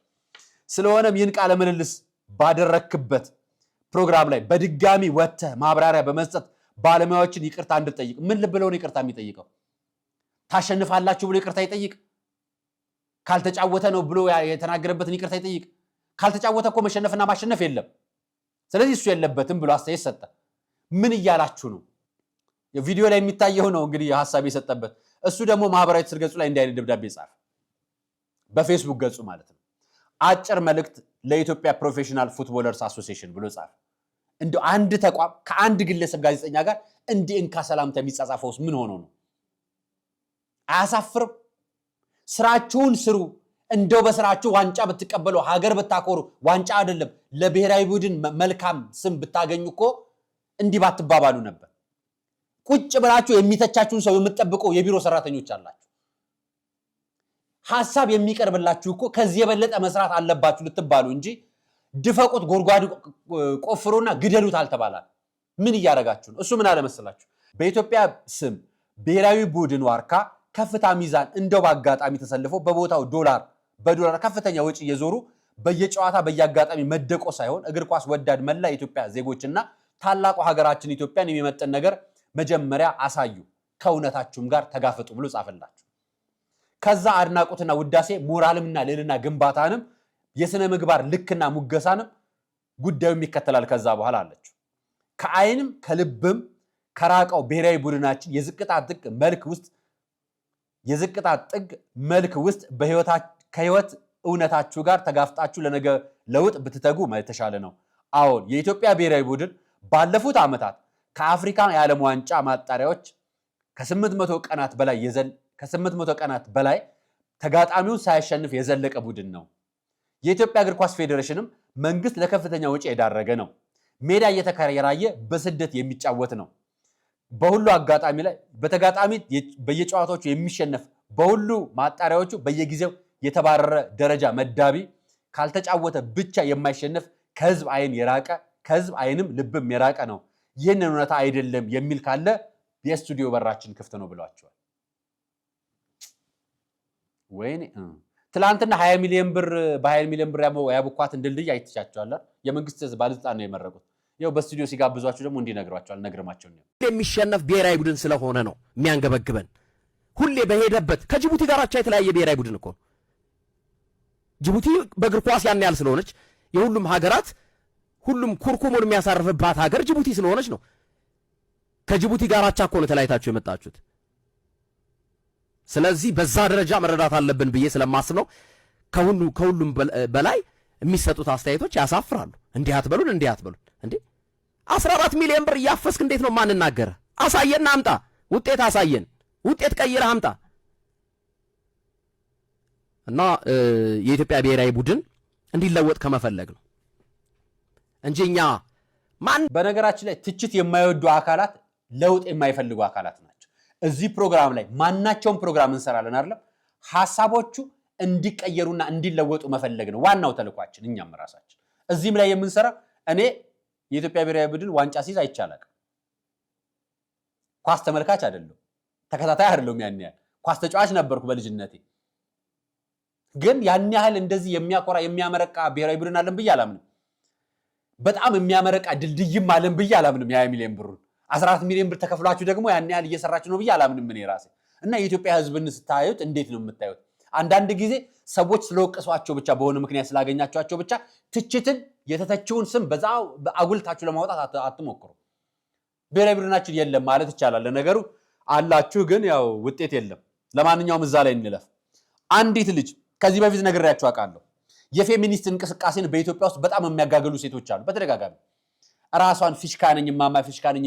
ስለሆነም ይህን ቃለ ምልልስ ባደረክበት ፕሮግራም ላይ በድጋሚ ወጥተህ ማብራሪያ በመስጠት ባለሙያዎችን ይቅርታ እንድጠይቅ። ምን ብለው ነው ይቅርታ የሚጠይቀው? ታሸንፋላችሁ ብሎ ይቅርታ ይጠይቅ? ካልተጫወተ ነው ብሎ የተናገረበትን ይቅርታ ይጠይቅ? ካልተጫወተ እኮ መሸነፍና ማሸነፍ የለም። ስለዚህ እሱ የለበትም ብሎ አስተያየት ሰጠ። ምን እያላችሁ ነው? ቪዲዮ ላይ የሚታየው ነው እንግዲህ ሀሳብ የሰጠበት። እሱ ደግሞ ማህበራዊ ትስስር ገጹ ላይ እንዲህ አይነት ደብዳቤ ጻፈ፣ በፌስቡክ ገጹ ማለት ነው። አጭር መልእክት ለኢትዮጵያ ፕሮፌሽናል ፉትቦለርስ አሶሲዬሽን ብሎ ጻፈ። እንደው አንድ ተቋም ከአንድ ግለሰብ ጋዜጠኛ ጋር እንዲህ እንካ ሰላምታ የሚጻጻፈውስ ምን ሆኖ ነው? አያሳፍርም? ስራችሁን ስሩ። እንደው በስራችሁ ዋንጫ ብትቀበሉ ሀገር ብታኮሩ፣ ዋንጫ አይደለም ለብሔራዊ ቡድን መልካም ስም ብታገኙ እኮ እንዲህ ባትባባሉ ነበር። ቁጭ ብላችሁ የሚተቻችሁን ሰው የምትጠብቁ የቢሮ ሰራተኞች አላችሁ። ሐሳብ የሚቀርብላችሁ እኮ ከዚህ የበለጠ መስራት አለባችሁ ልትባሉ እንጂ ድፈቁት፣ ጎድጓድ ቆፍሩና ግደሉት አልተባላል። ምን እያደረጋችሁ ነው? እሱ ምን አለ መሰላችሁ? በኢትዮጵያ ስም ብሔራዊ ቡድን ዋርካ ከፍታ ሚዛን እንደው በአጋጣሚ ተሰልፎ በቦታው በዶላር ከፍተኛ ወጪ እየዞሩ በየጨዋታ በየአጋጣሚ መደቆ ሳይሆን እግር ኳስ ወዳድ መላ የኢትዮጵያ ዜጎችና ታላቁ ሀገራችን ኢትዮጵያን የሚመጥን ነገር መጀመሪያ አሳዩ፣ ከእውነታችሁም ጋር ተጋፈጡ ብሎ ጻፈላችሁ። ከዛ አድናቆትና ውዳሴ ሞራልምና ልዕልና ግንባታንም የሥነ ምግባር ልክና ሙገሳንም ጉዳዩም ይከተላል። ከዛ በኋላ አለችው ከአይንም ከልብም ከራቀው ብሔራዊ ቡድናችን የዝቅጣ ጥግ መልክ ውስጥ ከህይወት እውነታችሁ ጋር ተጋፍጣችሁ ለነገ ለውጥ ብትተጉ የተሻለ ነው። አዎን የኢትዮጵያ ብሔራዊ ቡድን ባለፉት ዓመታት ከአፍሪካ የዓለም ዋንጫ ማጣሪያዎች ከ800 ቀናት በላይ ተጋጣሚውን ሳያሸንፍ የዘለቀ ቡድን ነው። የኢትዮጵያ እግር ኳስ ፌዴሬሽንም መንግስት ለከፍተኛ ወጪ የዳረገ ነው። ሜዳ እየተከራየ በስደት የሚጫወት ነው። በሁሉ አጋጣሚ ላይ በተጋጣሚ በየጨዋታዎቹ የሚሸነፍ በሁሉ ማጣሪያዎቹ በየጊዜው የተባረረ ደረጃ መዳቢ ካልተጫወተ ብቻ የማይሸነፍ ከህዝብ አይን የራቀ ከህዝብ አይንም ልብም የራቀ ነው። ይህንን እውነታ አይደለም የሚል ካለ የስቱዲዮ በራችን ክፍት ነው ብሏቸዋል። ወይኔ ትላንትና 20 ሚሊዮን ብር በ20 ሚሊዮን ብር ያቡኳትን ድልድይ አይተቻቸዋል። የመንግስት ባለስልጣን ነው የመረቁት። ያው በስቱዲዮ ሲጋብዟቸው ደግሞ እንዲነግሯቸዋል። ነግረማቸው ነው የሚሸነፍ ብሔራዊ ቡድን ስለሆነ ነው የሚያንገበግበን። ሁሌ በሄደበት ከጅቡቲ ጋር አቻ የተለያየ ብሔራዊ ቡድን እኮ ጅቡቲ በእግር ኳስ ያን ያህል ስለሆነች የሁሉም ሀገራት ሁሉም ኩርኩሙን የሚያሳርፍባት ሀገር ጅቡቲ ስለሆነች ነው። ከጅቡቲ ጋር አቻ እኮ ነው ተለያይታችሁ የመጣችሁት። ስለዚህ በዛ ደረጃ መረዳት አለብን ብዬ ስለማስብ ነው። ከሁሉም በላይ የሚሰጡት አስተያየቶች ያሳፍራሉ። እንዲህ አትበሉን እንዲህ አትበሉን እንዴ! 14 ሚሊዮን ብር እያፈስክ እንዴት ነው ማንናገር? አሳየን፣ አምጣ ውጤት፣ አሳየን ውጤት፣ ቀይረህ አምጣ። እና የኢትዮጵያ ብሔራዊ ቡድን እንዲለወጥ ከመፈለግ ነው እንጂ እኛ በነገራችን ላይ ትችት የማይወዱ አካላት ለውጥ የማይፈልጉ አካላት ናቸው። እዚህ ፕሮግራም ላይ ማናቸውም ፕሮግራም እንሰራለን አይደለም ሐሳቦቹ እንዲቀየሩና እንዲለወጡ መፈለግ ነው ዋናው ተልኳችን እኛም ራሳችን እዚህም ላይ የምንሰራ እኔ የኢትዮጵያ ብሔራዊ ቡድን ዋንጫ ሲይዝ አይቻላል ኳስ ተመልካች አይደለም ተከታታይ አይደለም ያን ያህል ኳስ ተጫዋች ነበርኩ በልጅነቴ ግን ያን ያህል እንደዚህ የሚያቆራ የሚያመረቃ ብሔራዊ ቡድን አለን ብዬ አላምንም በጣም የሚያመረቃ ድልድይም አለን ብዬ አላምንም ያ ሚሊዮን ብር 14 ሚሊዮን ብር ተከፍሏችሁ ደግሞ ያን ያህል እየሰራችሁ ነው ብዬ አላምንም እኔ ራሴ እና የኢትዮጵያ ህዝብን ስታዩት እንዴት ነው የምታዩት አንዳንድ ጊዜ ሰዎች ስለወቀሷቸው ብቻ በሆነ ምክንያት ስላገኛቸው ብቻ ትችትን የተተቸውን ስም በዛው አጉልታችሁ ለማውጣት አትሞክሩ ብሔራዊ ቡድናችን የለም ማለት ይቻላል ለነገሩ አላችሁ ግን ያው ውጤት የለም ለማንኛውም እዛ ላይ እንለፍ አንዲት ልጅ ከዚህ በፊት ነግሬያችሁ አውቃለሁ የፌሚኒስት እንቅስቃሴን በኢትዮጵያ ውስጥ በጣም የሚያጋግሉ ሴቶች አሉ በተደጋጋሚ ራሷን ፊሽካነኝ ማማ ፊሽካነኝ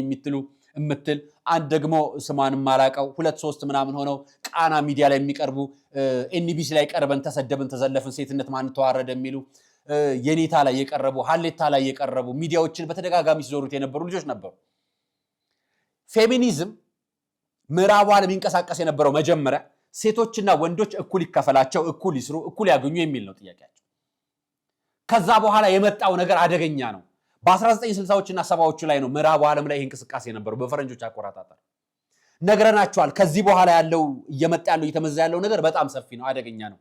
የምትል አንድ ደግሞ ስሟን ማላቀው 2-3 ምናምን ሆነው ቃና ሚዲያ ላይ የሚቀርቡ ኤንቢሲ ላይ ቀርበን ተሰደብን ተዘለፍን ሴትነት ማን ተዋረደ የሚሉ የኔታ ላይ የቀረቡ ሀሌታ ላይ የቀረቡ ሚዲያዎችን በተደጋጋሚ ሲዞሩት የነበሩ ልጆች ነበሩ ፌሚኒዝም ምዕራቡ ዓለም ይንቀሳቀስ የነበረው መጀመሪያ ሴቶችና ወንዶች እኩል ይከፈላቸው እኩል ይስሩ እኩል ያገኙ የሚል ነው ጥያቄያቸው ከዛ በኋላ የመጣው ነገር አደገኛ ነው በ1960ዎችና 70ዎቹ ላይ ነው ምዕራቡ ዓለም ላይ እንቅስቃሴ የነበረው በፈረንጆች አቆራጣጠር ነገረናቸዋል ከዚህ በኋላ ያለው እየመጣ ያለው እየተመዘዘ ያለው ነገር በጣም ሰፊ ነው አደገኛ ነው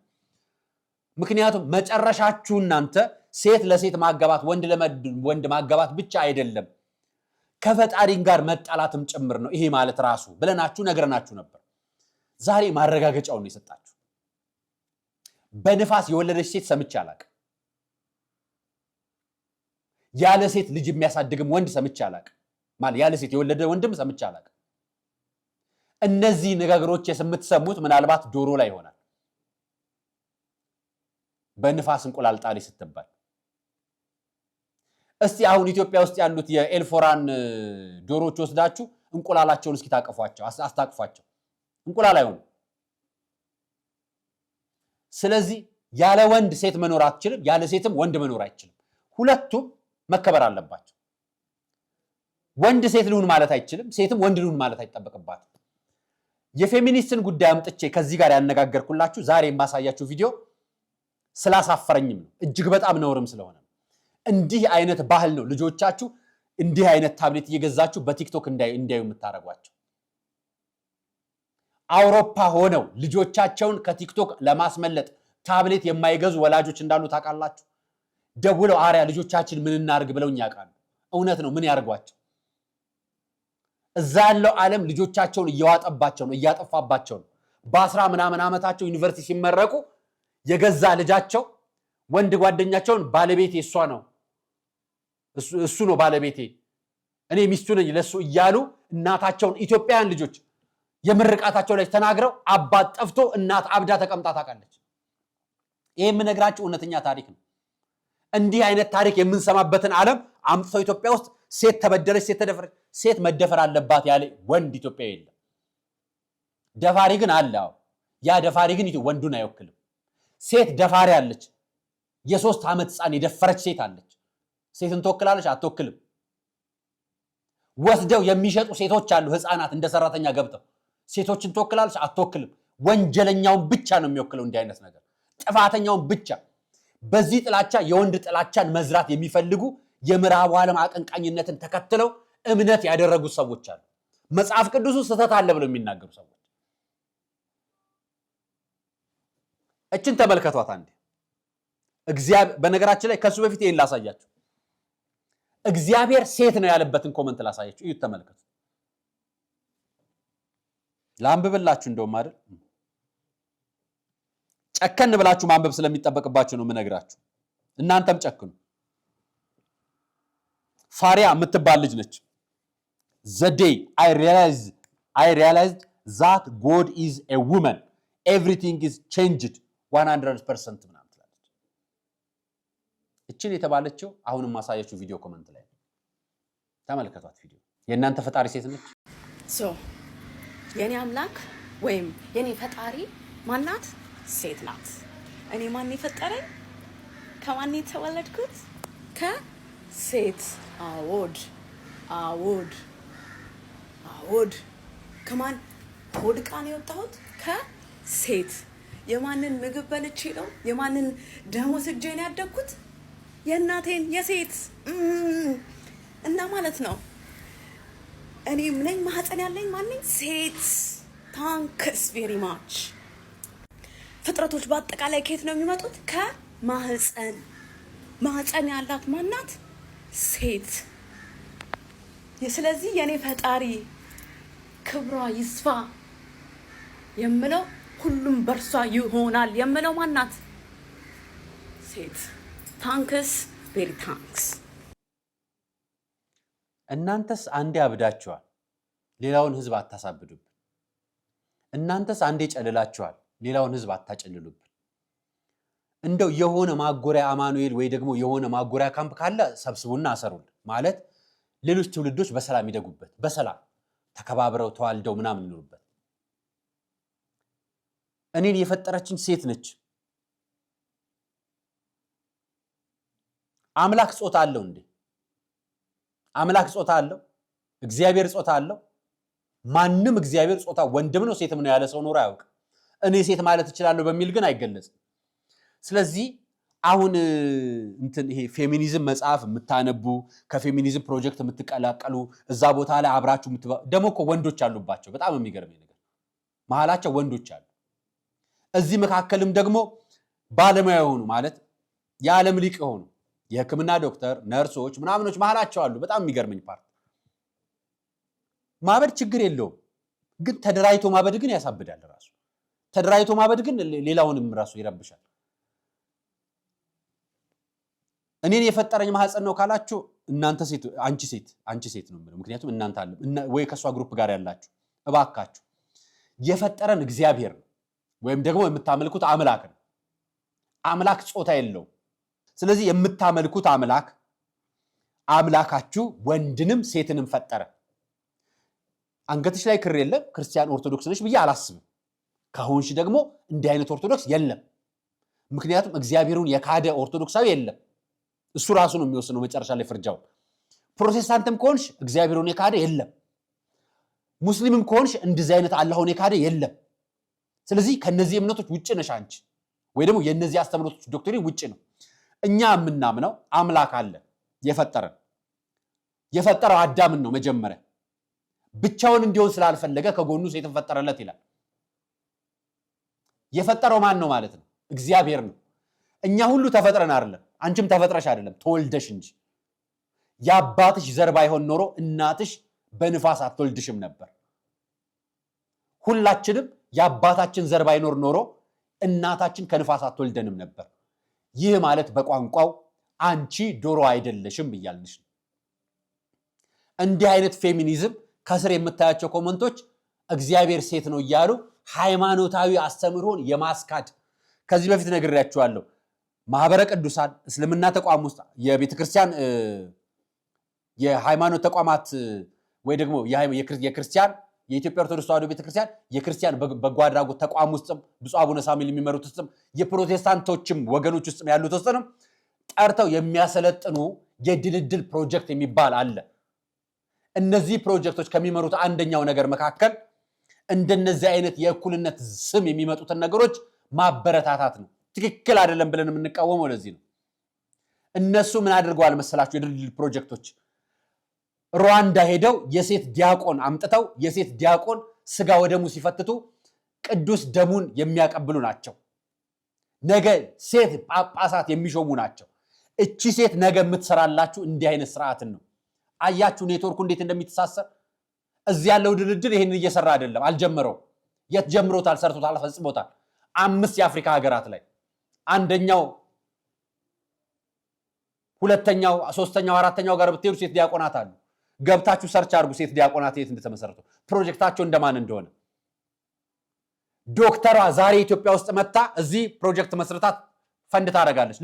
ምክንያቱም መጨረሻችሁ እናንተ ሴት ለሴት ማጋባት ወንድ ማጋባት ብቻ አይደለም ከፈጣሪን ጋር መጣላትም ጭምር ነው ይሄ ማለት ራሱ ብለናችሁ ነገረናችሁ ነበር ዛሬ ማረጋገጫውን የሰጣችሁ በንፋስ የወለደች ሴት ሰምቼ አላቅም ያለ ሴት ልጅ የሚያሳድግም ወንድ ሰምቼ አላቅም ማለት ያለ ሴት የወለደ ወንድም ሰምቼ አላቅም እነዚህ ንግግሮች የምትሰሙት ምናልባት ዶሮ ላይ ይሆናል በንፋስ እንቁላል ጣሪ ስትባል እስቲ አሁን ኢትዮጵያ ውስጥ ያሉት የኤልፎራን ዶሮዎች ወስዳችሁ እንቁላላቸውን እስኪ ታቀፏቸው አስታቅፏቸው እንቁላል አይሆኑ ስለዚህ ያለ ወንድ ሴት መኖር አትችልም ያለ ሴትም ወንድ መኖር አይችልም ሁለቱም መከበር አለባቸው ወንድ ሴት ልሁን ማለት አይችልም ሴትም ወንድ ልሁን ማለት አይጠበቅባትም የፌሚኒስትን ጉዳይ አምጥቼ ከዚህ ጋር ያነጋገርኩላችሁ ዛሬ የማሳያችሁ ቪዲዮ ስላሳፈረኝም ነው እጅግ በጣም ነውርም ስለሆነ እንዲህ አይነት ባህል ነው ልጆቻችሁ እንዲህ አይነት ታብሌት እየገዛችሁ በቲክቶክ እንዳዩ የምታረጓቸው አውሮፓ ሆነው ልጆቻቸውን ከቲክቶክ ለማስመለጥ ታብሌት የማይገዙ ወላጆች እንዳሉ ታውቃላችሁ ደውለው አሪያ ልጆቻችን ምን እናርግ ብለውኝ ያውቃሉ እውነት ነው ምን ያርጓቸው እዛ ያለው ዓለም ልጆቻቸውን እያዋጠባቸው ነው እያጠፋባቸው ነው በ10 ምናምን ዓመታቸው ዩኒቨርሲቲ ሲመረቁ የገዛ ልጃቸው ወንድ ጓደኛቸውን ባለቤቴ እሷ ነው እሱ ነው ባለቤቴ እኔ ሚስቱ ነኝ ለሱ እያሉ እናታቸውን ኢትዮጵያውያን ልጆች የምርቃታቸው ላይ ተናግረው አባት ጠፍቶ እናት አብዳ ተቀምጣ ታውቃለች ይሄ የምነግራችሁ እውነተኛ ታሪክ ነው እንዲህ አይነት ታሪክ የምንሰማበትን ዓለም አምጥቶ ኢትዮጵያ ውስጥ ሴት ተበደለች ሴት ተደፈረች ሴት መደፈር አለባት ያለ ወንድ ኢትዮጵያ የለም ደፋሪ ግን አለ ያ ደፋሪ ግን ወንዱን አይወክልም ሴት ደፋሪ አለች የ3 ዓመት ህፃን የደፈረች ሴት አለች ሴትን ተወክላለች አትወክልም ወስደው የሚሸጡ ሴቶች አሉ ህፃናት እንደ ሰራተኛ ገብተው ሴቶችን ተወክላለች አትወክልም ወንጀለኛውን ብቻ ነው የሚወክለው እንዲህ አይነት ነገር ጥፋተኛውን ብቻ በዚህ ጥላቻ የወንድ ጥላቻን መዝራት የሚፈልጉ የምዕራቡ ዓለም አቀንቃኝነትን ተከትለው እምነት ያደረጉ ሰዎች አሉ መጽሐፍ ቅዱስ ስህተት አለ ብለው የሚናገሩ ሰዎች እችን ተመልከቷት አንዴ እግዚአብሔር በነገራችን ላይ ከሱ በፊት ይሄን ላሳያችሁ እግዚአብሔር ሴት ነው ያለበትን ኮሜንት ላሳያችሁ እዩት ተመልከቱ ላንብብላችሁ እንደውም አይደል ጨከን ብላችሁ ማንበብ ስለሚጠበቅባችሁ ነው ምነግራችሁ እናንተም ጨክኑ ፋሪያ የምትባል ልጅ ነች the day I realized that God is a woman everything is changed 100% ምናምን ትላለች እቺን የተባለችው አሁንም ማሳያችሁ ቪዲዮ ኮሜንት ላይ ተመልከቷት ቪዲዮ የእናንተ ፈጣሪ ሴት ነች የኔ አምላክ ወይም የኔ ፈጣሪ ማናት ሴት ናት እኔ ማን የፈጠረኝ ከማን የተወለድኩት ከሴት አዎድ ከሆድ ከማን ሆድ ቃን የወጣሁት ከሴት የማንን ምግብ በልቼ ነው የማንን ደሞዝ እጄን ያደግኩት የእናቴን የሴት እና ማለት ነው እኔ ነኝ ማህፀን ያለኝ ማንኝ ሴት ታንክስ ቬሪ ማች ፍጥረቶች በአጠቃላይ ከየት ነው የሚመጡት ከማህፀን ማህፀን ያላት ማናት ሴት ስለዚህ የኔ ፈጣሪ ክብሯ ይስፋ የምለው ሁሉም በርሷ ይሆናል የምለው ማናት ሴት ታንክስ ቬሪ ታንክስ እናንተስ አንዴ አብዳችኋል ሌላውን ህዝብ አታሳብዱብን እናንተስ አንዴ ጨልላችኋል ሌላውን ህዝብ አታጨልሉብን እንደው የሆነ ማጎሪያ አማኑኤል ወይ ደግሞ የሆነ ማጎሪያ ካምፕ ካለ ሰብስቡና አሰሩን ማለት ሌሎች ትውልዶች በሰላም ይደጉበት በሰላም ተከባብረው ተዋልደው ምናምን ይኖሩበት እኔን የፈጠረችኝ ሴት ነች አምላክ ጾታ አለው እንዴ አምላክ ጾታ አለው እግዚአብሔር ጾታ አለው ማንንም እግዚአብሔር ጾታ ወንድም ነው ሴትም ነው ያለ ሰው ኖር አያውቅ እኔ ሴት ማለት እችላለሁ በሚል ግን አይገለጽም ስለዚህ አሁን እንትን ይሄ ፌሚኒዝም መጽሐፍ የምታነቡ ከፌሚኒዝም ፕሮጀክት የምትቀላቀሉ እዛ ቦታ ላይ አብራችሁ ደሞ እኮ ወንዶች አሉባቸው በጣም የሚገርመኝ ነገር መሃላቸው ወንዶች አሉ እዚህ መካከልም ደግሞ ባለሙያ የሆኑ ማለት የዓለም ሊቅ የሆኑ የሕክምና ዶክተር ነርሶች ምናምኖች መሃላቸው አሉ በጣም የሚገርመኝ ፓርት ማበድ ችግር የለውም ግን ተደራይቶ ማበድ ግን ያሳብዳል ራሱ ተደራይቶ ማበድ ግን ሌላውንም ራሱ ይረብሻል እኔን የፈጠረኝ ማህፀን ነው ካላችሁ እናንተ ሴት አንቺ ሴት ነው ማለት ምክንያቱም እናንተ አለ ወይ ከሷ ግሩፕ ጋር ያላችሁ እባካችሁ የፈጠረን እግዚአብሔር ነው ወይም ደግሞ የምታመልኩት አምላክ ነው አምላክ ጾታ የለው ስለዚህ የምታመልኩት አምላካችሁ ወንድንም ሴትንም ፈጠረ አንገትሽ ላይ ክር የለም ክርስቲያን ኦርቶዶክስ ነሽ ብዬ አላስብም ከሆንሽ ደግሞ እንዲህ አይነት ኦርቶዶክስ የለም ምክንያቱም እግዚአብሔሩን የካደ ኦርቶዶክሳዊ የለም እሱ ራሱ ነው የሚወስነው መጨረሻ ላይ ፍርጃው ፕሮቴስታንትም ከሆንሽ እግዚአብሔሩን የካደ የለም ሙስሊምም ከሆንሽ እንደዚህ አይነት አላህን የካደ የለም ስለዚህ ከነዚህ እምነቶች ውጭ ነሽ አንቺ ወይ ደግሞ የነዚህ አስተምሮቶች ዶክትሪን ውጭ ነው እኛ የምናምነው አምላክ አለ የፈጠረው አዳምን ነው መጀመሪያ ብቻውን እንዲሆን ስላልፈለገ ከጎኑ ሴትን ፈጠረለት ይላል የፈጠረው ማን ነው ማለት ነው እግዚአብሔር ነው እኛ ሁሉ ተፈጥረን አይደለም አንቺም ተፈጥረሽ አይደለም ተወልደሽ እንጂ ያባትሽ ዘር ባይሆን ኖሮ እናትሽ በንፋስ አትወልድሽም ነበር ሁላችንም ያባታችን ዘር ባይኖር ኖሮ እናታችን ከንፋስ አትወልደንም ነበር ይህ ማለት በቋንቋው አንቺ ዶሮ አይደለሽም ይያልሽ እንዲህ አይነት ፌሚኒዝም ከስር የምታያቸው ኮሜንቶች እግዚአብሔር ሴት ነው ይያሉ ሃይማኖታዊ አስተምሮን የማስካድ ከዚህ በፊት ነግሬያችኋለሁ ማህበረ ቅዱሳን እስልምና ተቋም ውስጥ የቤተክርስቲያን የሃይማኖት ተቋማት ወይ ደግሞ የክርስቲያን የኢትዮጵያ ኦርቶዶክስ ተዋሕዶ ቤተክርስቲያን የክርስቲያን በጎ አድራጎት ተቋም ውስጥም ብፁዕ አቡነ ሳሙኤል የሚመሩት ውስጥም የፕሮቴስታንቶችም ወገኖች ውስጥም ያሉት ውስጥም ጠርተው የሚያሰለጥኑ የድልድል ፕሮጀክት የሚባል አለ እነዚህ ፕሮጀክቶች ከሚመሩት አንደኛው ነገር መካከል እንደነዚህ አይነት የእኩልነት ስም የሚመጡትን ነገሮች ማበረታታት ነው ትክክል አይደለም ብለን የምንቃወመው ለዚህ ነው እነሱ ምን አድርገዋል መሰላችሁ የድልድል ፕሮጀክቶች ሩዋንዳ ሄደው የሴት ዲያቆን አምጥተው የሴት ዲያቆን ስጋ ወደሙ ሲፈትቱ ቅዱስ ደሙን የሚያቀብሉ ናቸው ነገ ሴት ጳጳሳት የሚሾሙ ናቸው እቺ ሴት ነገ የምትሰራላችሁ እንዲህ አይነት ስርዓትን ነው አያችሁ ኔትወርኩ እንዴት እንደሚተሳሰር እዚህ ያለው ድልድል ይሄን እየሰራ አይደለም አልጀመረው የት ጀምሮታል ሰርቶታል ፈጽሞታል 5 የአፍሪካ ሀገራት ላይ አንደኛው ሁለተኛው ሶስተኛው አራተኛው ጋር ብትሄዱ ሴት ዲያቆናት አሉ ገብታችሁ ሰርች አድርጉ ሴት ዲያቆናት የት እንደተመሰረቱ ፕሮጀክታቸው እንደማን እንደሆነ ዶክተሯ ዛሬ ኢትዮጵያ ውስጥ መጣ እዚህ ፕሮጀክት መስርታት ፈንድ ታደርጋለች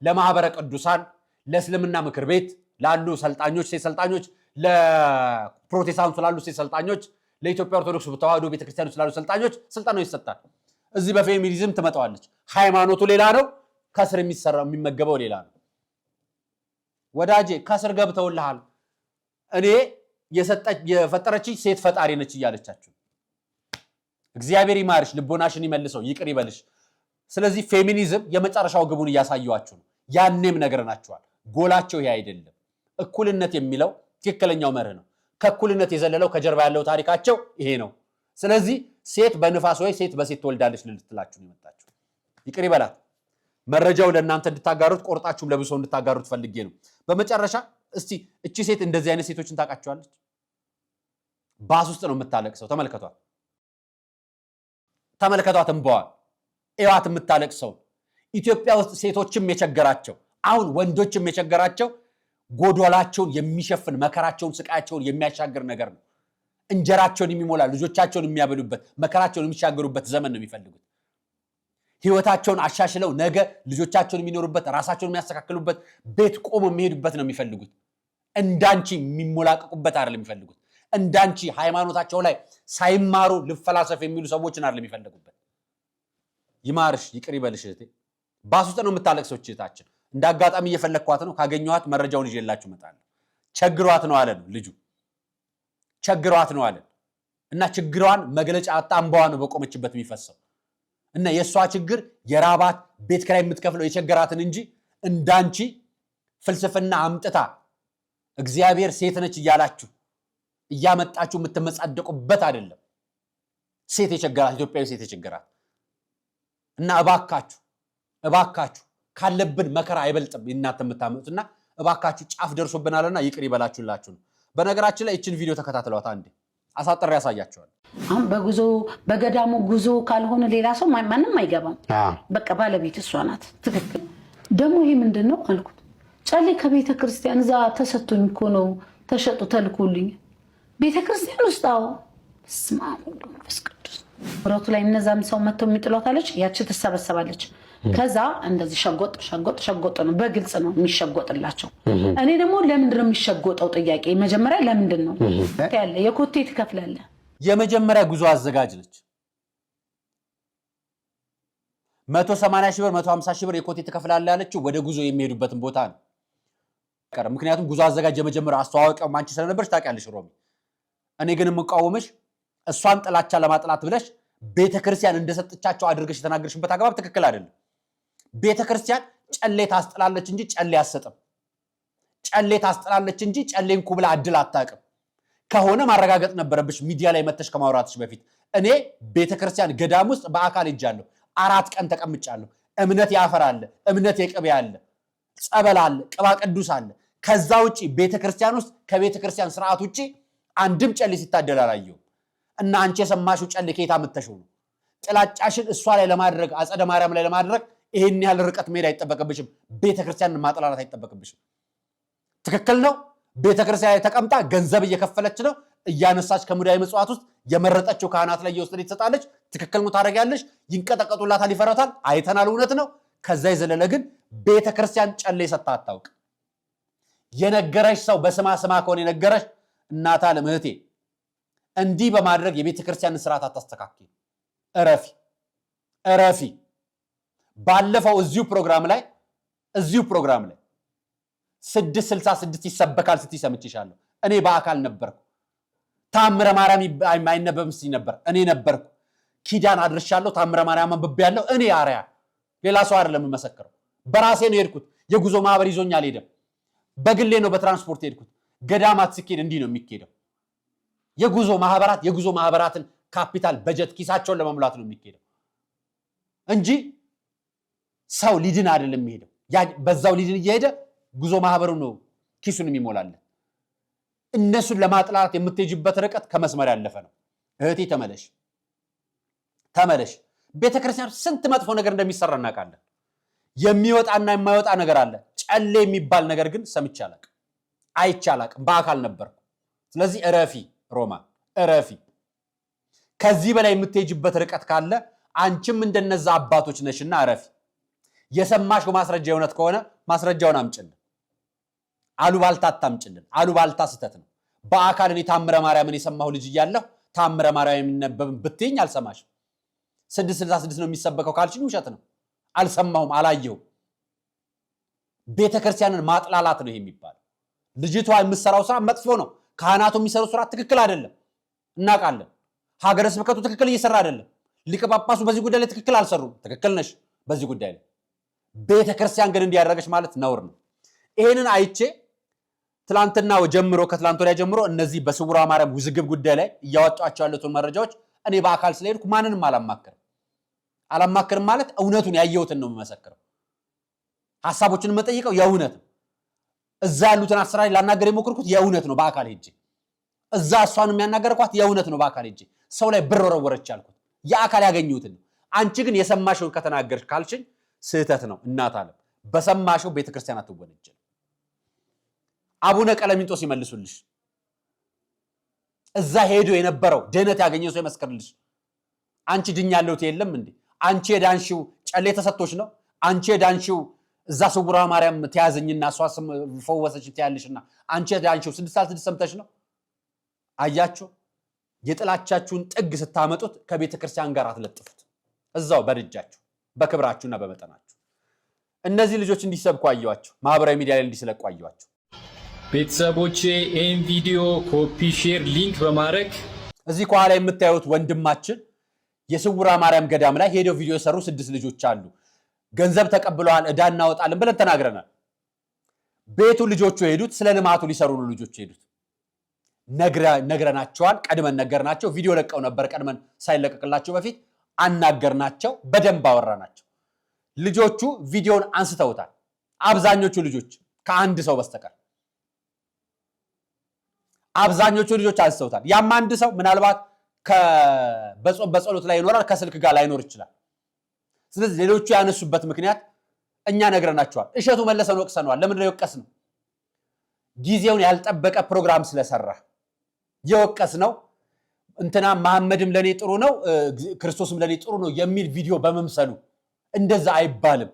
ለማህበረ ቅዱሳን ለእስልምና ምክር ቤት ላሉ ሰልጣኞች ሴት ሰልጣኞች ለፕሮቴስታንቱ ላሉ ሴት ሰልጣኞች ለኢትዮጵያ ኦርቶዶክስ ተዋሕዶ ቤተክርስቲያን ላሉ ሰልጣኞች ስልጣኖች ይሰጣል እዚህ በፌሚኒዝም ትመጣዋለች ሃይማኖቱ ሌላ ነው ከስር የሚሰራው የሚመገበው ሌላ ነው ወዳጄ ከስር ገብተውልሃል እኔ የፈጠረች ሴት ፈጣሪ ነች እያለቻችሁ እግዚአብሔር ይማርሽ ልቦናሽን ይመልሰው ይቅር ይበልሽ ስለዚህ ፌሚኒዝም የመጨረሻው ግቡን ያሳዩዋችሁ ነው ያንንም ነገርናችኋል ጎላቸው ይሄ አይደለም እኩልነት የሚለው ትክክለኛው መርህ ነው ከእኩልነት የዘለለው ከጀርባ ያለው ታሪካቸው ይሄ ነው ስለዚህ ሴት በንፋስ ወይ ሴት በሴት ትወልዳለች ልትላችሁ ነው የመጣችሁ ይቅር ይበላት መረጃው ለእናንተ እንድታጋሩት ቆርጣችሁም ለብሶ እንድታጋሩት ፈልጌ ነው በመጨረሻ እስቲ እቺ ሴት እንደዚህ አይነት ሴቶችን ታውቃቸዋለች ባስ ውስጥ ነው የምታለቅሰው ተመልከቷት እንባዋል ኤዋት የምታለቅሰው ኢትዮጵያ ውስጥ ሴቶችም የቸገራቸው አሁን ወንዶችም የቸገራቸው ጎዶላቸውን የሚሸፍን መከራቸውን ስቃያቸውን የሚያሻግር ነገር ነው እንጀራቸውን የሚሞላ ልጆቻቸውን የሚያበሉበት መከራቸውን የሚሻገሩበት ዘመን ነው የሚፈልጉት ህይወታቸውን አሻሽለው ነገ ልጆቻቸውን የሚኖሩበት ራሳቸውን የሚያስተካክሉበት ቤት ቆሞ የሚሄዱበት ነው የሚፈልጉት እንዳንቺ የሚሞላቀቁበት አይደለም የሚፈልጉት እንዳንቺ ሃይማኖታቸው ላይ ሳይማሩ ልፈላሰፍ የሚሉ ሰዎችን አይደለም የሚፈልጉበት ይማርሽ ይቅር ይበልሽ እህቴ ባስ ውስጥ ነው የምታለቅሰው እህታችን እንዳጋጣሚ እየፈለኳት ነው ካገኘኋት መረጃውን ይዤላችሁ መጣለሁ ቸግሯት ነው አለ ልጁ ቸግሯት ነው አለ እና ችግሯን መግለጫ አጣምባዋ ነው በቆመችበት የሚፈሰው እና የሷ ችግር የራባት ቤት ከላይ የምትከፍለው የቸገራትን እንጂ እንዳንቺ ፍልስፍና አምጥታ እግዚአብሔር ሴት ነች እያላችሁ እያመጣችሁ የምትመጻደቁበት አይደለም ሴት የቸገራት ኢትዮጵያዊ ሴት የቸገራት እና እባካችሁ ካለብን መከራ አይበልጥም እናንተ የምታመጡትና እባካችሁ ጫፍ ደርሶብናልና ይቅር ይበላችሁላችሁ ነው በነገራችን ላይ እቺን ቪዲዮ ተከታተሏት አንዴ አሳጥሬ ያሳያችኋል አሁን በገዳሙ ጉዞ ካልሆነ ሌላ ሰው ማንንም አይገባም በቃ ባለቤት እሷ ናት ትክክል ደግሞ ይሄ ምንድነው አልኩት ጨሌ ከቤተ ክርስቲያን እዛ ተሰጥቶኝ እኮ ነው ተሸጡ ተልኩልኝ ቤተ ክርስቲያን ውስጥ ስማሙ ፍስቅዱስ ሮቱ ላይ እነዛም ሰው መተው የሚጥሏት አለች ያቺ ተሰበሰባለች ከዛ እንደዚህ ሸጎጥ ነው በግልጽ ነው የሚሸጎጥላቸው እኔ ደግሞ ለምንድን ነው የሚሸጎጠው ጥያቄ መጀመሪያ ለምንድን ነው ያለ የኮቴ ትከፍላለ የመጀመሪያ ጉዞ አዘጋጅ ነች 180 ሺህ ብር 150 ሺህ ብር የኮቴ ትከፍላለ ያለችው ወደ ጉዞ የሚሄዱበትን ቦታ ነው ምክንያቱም ጉዞ አዘጋጅ የመጀመሪያ አስተዋወቀው ማንቺ ስለነበርሽ ታውቂያለሽ ሮሚ እኔ ግን የምቃወምሽ እሷን ጥላቻ ለማጥላት ብለሽ ቤተክርስቲያን እንደሰጥቻቸው አድርገሽ የተናገርሽበት አግባብ ትክክል አይደለም ቤተክርስቲያን ጨሌ ታስጥላለች እንጂ ጨሌ አሰጥም ጨሌ ታስጥላለች እንጂ ጨሌን ኩብላ አድል አታውቅም ከሆነ ማረጋገጥ ነበረብሽ ሚዲያ ላይ መተሽ ከማውራትሽ በፊት እኔ ቤተክርስቲያን ገዳም ውስጥ በአካል ሄጃለሁ 4 ቀን ተቀምጫለሁ እምነት ያፈራል እምነት የቅቤ አለ ጸበል አለ ቅባ ቅዱስ አለ ከዛ ውጪ ቤተክርስቲያን ውስጥ ከቤተክርስቲያን ስርዓት ውጪ አንድም ጨሌ ሲታደል አላየሁም እና አንቺ የሰማሽው ጨሌ ከየት አመጣሽው ነው ጥላጫሽን እሷ ላይ ለማድረግ አጸደ ማርያም ላይ ለማድረግ ይሄን ያህል ርቀት መሄድ አይተበከብሽም ቤተክርስቲያንን ማጥላላት አይተበከብሽም ትክክል ነው ቤተክርስቲያን ላይ ተቀምጣ ገንዘብ እየከፈለች ነው እያነሳች ከሙዳይ መጽዋት ውስጥ የመረጠችው ካህናት ላይ እየወሰደች ትሰጣለች ትክክል ነው ታረጋለች ይንቀጠቀጡላታል ይፈራታል አይተናል እውነት ነው ከዛ ይዘለለ ግን ቤተክርስቲያን ጨሌ ሰጣ አታውቅ የነገረሽ ሰው በስማ ከሆነ የነገረሽ እናታ ለምህቴ እንዲህ በማድረግ የቤተክርስቲያን ስርዓት አታስተካክል እረፊ ባለፈው እዚሁ ፕሮግራም ላይ 666 ይሰበካል ስትይ ሰምቼሻለሁ እኔ በአካል ነበርኩ ታምረ ማርያም አይነበብም ስትይ ነበር እኔ ነበርኩ ኪዳን አድርሻለሁ ታምረ ማርያም አንብቤያለሁ እኔ አርያ ሌላ ሰው አይደለም መሰከረው በራሴ ነው ሄድኩት የጉዞ ማህበር ይዞኛል ሄደ በግሌ ነው በትራንስፖርት ሄድኩት ገዳማት ስኬድ እንዲህ ነው የሚኬደው የጉዞ ማህበራትን ካፒታል በጀት ኪሳቸውን ለመሙላት ነው የሚኬደው እንጂ ሰው ሊድን አይደለም የሚሄደው በዛው ሊድን እየሄደ ጉዞ ማህበሩ ነው ኪሱን የሚሞላልን እነሱን ለማጥላት የምትሄጂበት ርቀት ከመስመር ያለፈ ነው እህቴ ተመለሽ ቤተክርስቲያን ስንት መጥፎ ነገር እንደሚሰራ እናውቃለን የሚወጣና የማይወጣ ነገር አለ ጨሌ የሚባል ነገር ግን ሰምቼ አይቻላቅም በአካል ነበርኩ ስለዚህ እረፊ ሮማ እረፊ ከዚህ በላይ የምትሄጂበት ርቀት ካለ አንቺም እንደነዛ አባቶች ነሽና እረፊ የሰማሽው ማስረጃ የሆነት ከሆነ ማስረጃውን አምጭልን አሉባልታ አታምጭልን አሉባልታ ስተት ነው በአካል እኔ ታምረ ማርያምን የሰማሁ ልጅ እያለሁ ታምረ ማርያም የሚነበብን ብትይኝ አልሰማሽም 666 ነው የሚሰበከው ካልሽኝ ውሸት ነው አልሰማሁም አላየሁም ቤተክርስቲያንን ማጥላላት ነው የሚባል ልጅቷ የምትሰራው ስራ መጥፎ ነው ካህናቱ የሚሰሩ ስራ ትክክል አይደለም እናውቃለን። ሀገረ ስብከቱ ትክክል እየሰራ አይደለም። ሊቀ ጳጳሱ በዚህ ጉዳይ ላይ ትክክል አልሰሩም። ትክክል ነሽ በዚህ ጉዳይ ላይ። ቤተክርስቲያን ግን እንዲያደረገች ማለት ነውር ነው። ይሄንን አይቼ ትላንትና ጀምሮ ከትላንት ወዲያ ጀምሮ እነዚህ በስውሯ ማርያም ውዝግብ ጉዳይ ላይ እያወጣቸው ያሉትን መረጃዎች እኔ በአካል ስለሄድኩ ማንንም አላማክርም ማለት እውነቱን ያየሁትን ነው የምመሰክረው። ሐሳቦችን መጠይቀው የእውነት ነው። እዛ ያሉትን አሰራር ላናገር የሞክርኩት የእውነት ነው በአካል ሄጄ። እዛ እሷን የሚያናገርኳት የእውነት ነው በአካል ሄጄ። ሰው ላይ ብር ወረወረች ያልኩት የአካል ያገኘሁትን ነው። አንቺ ግን የሰማሽውን ከተናገርሽ ካልሽኝ ስህተት ነው። እናት አለም በሰማሽው ቤተክርስቲያን አትወነጀል። አቡነ ቀለሚንጦስ ይመልሱልሽ። እዛ ሄዶ የነበረው ድህነት ያገኘው ሰው ይመስክርልሽ። አንቺ ድኛለሁ የለም እንዴ? አንቺ የዳንሽው ጨሌ ተሰጥቶሽ ነው? አንቺ የዳንሽው እዛ ስውሯ ማርያም ተያዘኝና እሷ ፈወሰች ትያለሽና አንቺ የዳንሽው 6 ሰምተሽ ነው? አያችሁ፣ የጥላቻችሁን ጥግ ስታመጡት ከቤተክርስቲያን ጋር አትለጥፉት። እዛው በድጃችሁ በክብራችሁና በመጠናችሁ። እነዚህ ልጆች እንዲሰብኩ አየዋቸው፣ ማህበራዊ ሚዲያ ላይ እንዲስለቁ አየዋቸው። ቤተሰቦቼ ይህን ቪዲዮ ኮፒ፣ ሼር፣ ሊንክ በማድረግ እዚህ ከኋላ የምታዩት ወንድማችን የስውሯ ማርያም ገዳም ላይ ሄደው ቪዲዮ የሰሩ 6 ልጆች አሉ። ገንዘብ ተቀብለዋል፣ ዕዳ እናወጣለን ብለን ተናግረናል። ቤቱ ልጆቹ ሄዱት ስለ ልማቱ ሊሰሩ ነው። ልጆቹ ሄዱት ነግረናቸዋል። ቀድመን ነገርናቸው። ቪዲዮ ለቀው ነበር። ቀድመን ሳይለቀቅላቸው በፊት አናገርናቸው። በደንብ አወራናቸው። ልጆቹ ቪዲዮን አንስተውታል። አብዛኞቹ ልጆች ከአንድ ሰው በስተቀር አብዛኞቹ ልጆች አንስተውታል። ያም አንድ ሰው ምናልባት በጸሎት ላይ ይኖራል፣ ከስልክ ጋር ላይኖር ይችላል። ስለዚህ ሌሎቹ ያነሱበት ምክንያት እኛ ነግረናቸዋል። እሸቱ መለሰን ወቅሰነዋል። ለምንድን ነው የወቀስነው? ጊዜውን ያልጠበቀ ፕሮግራም ስለሰራ የወቀስነው። እንትና መሐመድም ለኔ ጥሩ ነው ክርስቶስም ለኔ ጥሩ ነው የሚል ቪዲዮ በመምሰሉ እንደዛ አይባልም።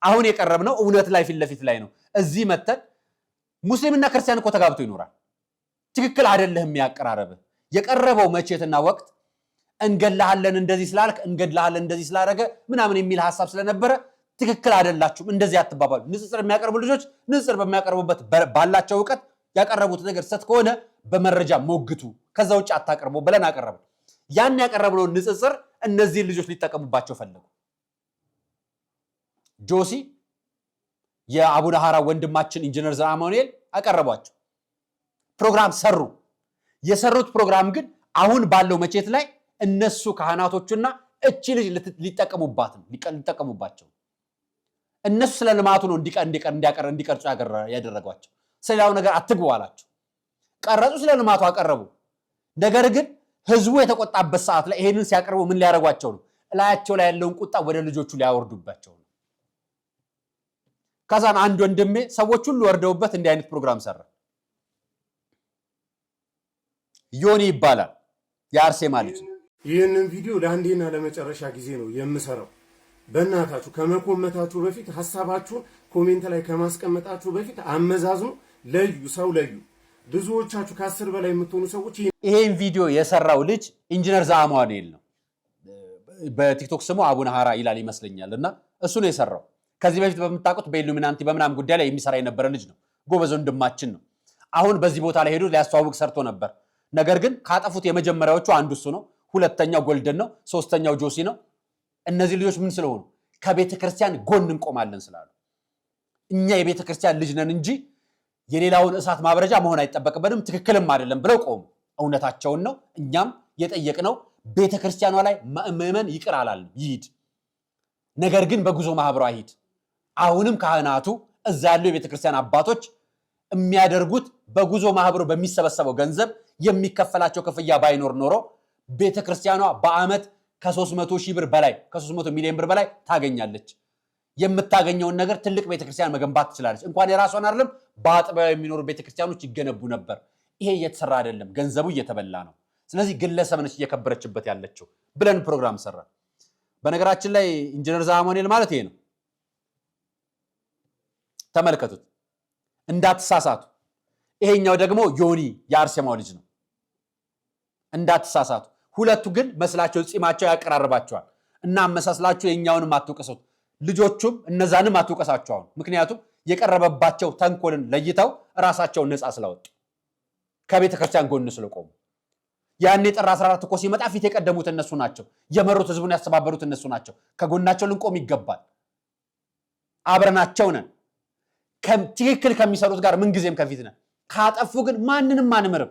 አሁን የቀረብነው እውነት ላይ ፊት ለፊት ላይ ነው። እዚህ መተን ሙስሊምና ክርስቲያን እኮ ተጋብቶ ይኖራል። ትክክል አይደለም ያቀራረበ የቀረበው መቼትና ወቅት እንገላሃለን እንደዚህ ስላልክ እንገላሃለን እንደዚህ ስላደረገ ምናምን የሚል ሐሳብ ስለነበረ ትክክል አይደላችሁም፣ እንደዚህ አትባባሉ። ንጽጽር የሚያቀርቡ ልጆች ንጽጽር በሚያቀርቡበት ባላቸው ዕውቀት ያቀረቡት ነገር ሰት ከሆነ በመረጃ ሞግቱ፣ ከዛ ውጭ አታቀርቡ ብለን አቀረበ። ያን ያቀረብነው ንጽጽር እነዚህ ልጆች ሊጠቀሙባቸው ፈለጉ። ጆሲ የአቡነ ሐራ ወንድማችን ኢንጂነር ዘአማኑኤል አቀረቧቸው። ፕሮግራም ሰሩ። የሰሩት ፕሮግራም ግን አሁን ባለው መቼት ላይ እነሱ ካህናቶቹና እቺ ልጅ ሊጠቀሙባቸው እነሱ ስለ ልማቱ ነው እንዲቀርጹ ያደረጓቸው። ስለሌላው ነገር አትግቡ አላቸው። ቀረጹ፣ ስለ ልማቱ አቀረቡ። ነገር ግን ህዝቡ የተቆጣበት ሰዓት ላይ ይሄንን ሲያቀርቡ ምን ሊያደርጓቸው ነው? እላያቸው ላይ ያለውን ቁጣ ወደ ልጆቹ ሊያወርዱባቸው ነው። ከዛን አንድ ወንድሜ ሰዎች ሁሉ ወርደውበት እንዲህ አይነት ፕሮግራም ሰራ። ዮኒ ይባላል፣ የአርሴማ ልጅ። ይህንን ቪዲዮ ለአንዴና ለመጨረሻ ጊዜ ነው የምሰራው። በእናታችሁ ከመኮመታችሁ በፊት ሐሳባችሁን ኮሜንት ላይ ከማስቀመጣችሁ በፊት አመዛዝኑ፣ ሰው ለዩ። ብዙዎቻችሁ ከ10 በላይ የምትሆኑ ሰዎች ይሄን ቪዲዮ የሰራው ልጅ ኢንጂነር ዘአማኑኤል ነው። በቲክቶክ ስሙ አቡነ ሐራ ይላል ይመስለኛል። እና እሱ ነው የሰራው። ከዚህ በፊት በምታውቁት በኢሉሚናንቲ በምናም ጉዳይ ላይ የሚሰራ የነበረ ልጅ ነው። ጎበዝ ወንድማችን ነው። አሁን በዚህ ቦታ ላይ ሄዶ ሊያስተዋውቅ ሰርቶ ነበር። ነገር ግን ካጠፉት የመጀመሪያዎቹ አንዱ እሱ ነው። ሁለተኛው ጎልደን ነው። ሶስተኛው ጆሲ ነው። እነዚህ ልጆች ምን ስለሆኑ? ከቤተ ክርስቲያን ጎን እንቆማለን ስላሉ። እኛ የቤተ ክርስቲያን ልጅ ነን እንጂ የሌላውን እሳት ማብረጃ መሆን አይጠበቅብንም፣ ትክክልም አይደለም ብለው ቆሙ። እውነታቸውን ነው። እኛም የጠየቅነው ቤተ ክርስቲያኗ ላይ ምዕመን ይቅር አላለም፣ ይሂድ። ነገር ግን በጉዞ ማህበሯ ይሂድ። አሁንም ካህናቱ እዛ ያሉ የቤተ ክርስቲያን አባቶች የሚያደርጉት በጉዞ ማህበሩ በሚሰበሰበው ገንዘብ የሚከፈላቸው ክፍያ ባይኖር ኖሮ ቤተ ክርስቲያኗ በአመት ከ300 ሺህ ብር በላይ ከ300 ሚሊዮን ብር በላይ ታገኛለች። የምታገኘውን ነገር ትልቅ ቤተክርስቲያን መገንባት ትችላለች። እንኳን የራሷን አይደለም በአጥቢያው የሚኖሩ ቤተክርስቲያኖች ይገነቡ ነበር። ይሄ እየተሰራ አይደለም፣ ገንዘቡ እየተበላ ነው። ስለዚህ ግለሰብ ነች እየከበረችበት ያለችው ብለን ፕሮግራም ሰራ። በነገራችን ላይ ኢንጂነር ዘአማኑኤል ማለት ይሄ ነው። ተመልከቱት፣ እንዳትሳሳቱ። ይሄኛው ደግሞ ዮኒ የአርሴማው ልጅ ነው። እንዳትሳሳቱ። ሁለቱ ግን መስላቸው ጺማቸው ያቀራርባቸዋል እና አመሳስላችሁ የኛውንም አትውቀሱት፣ ልጆቹም እነዛንም አትውቀሳቸው። ምክንያቱም የቀረበባቸው ተንኮልን ለይተው ራሳቸውን ነፃ ስላወጡ ከቤተ ክርስቲያን ጎን ስለቆሙ። ያኔ ጥር 14 እኮ ሲመጣ ፊት የቀደሙት እነሱ ናቸው። የመሩት ህዝቡን ያስተባበሩት እነሱ ናቸው። ከጎናቸው ልንቆም ይገባል። አብረናቸው ነን። ትክክል ከሚሰሩት ጋር ምንጊዜም ከፊት ነን። ካጠፉ ግን ማንንም አንምርም፣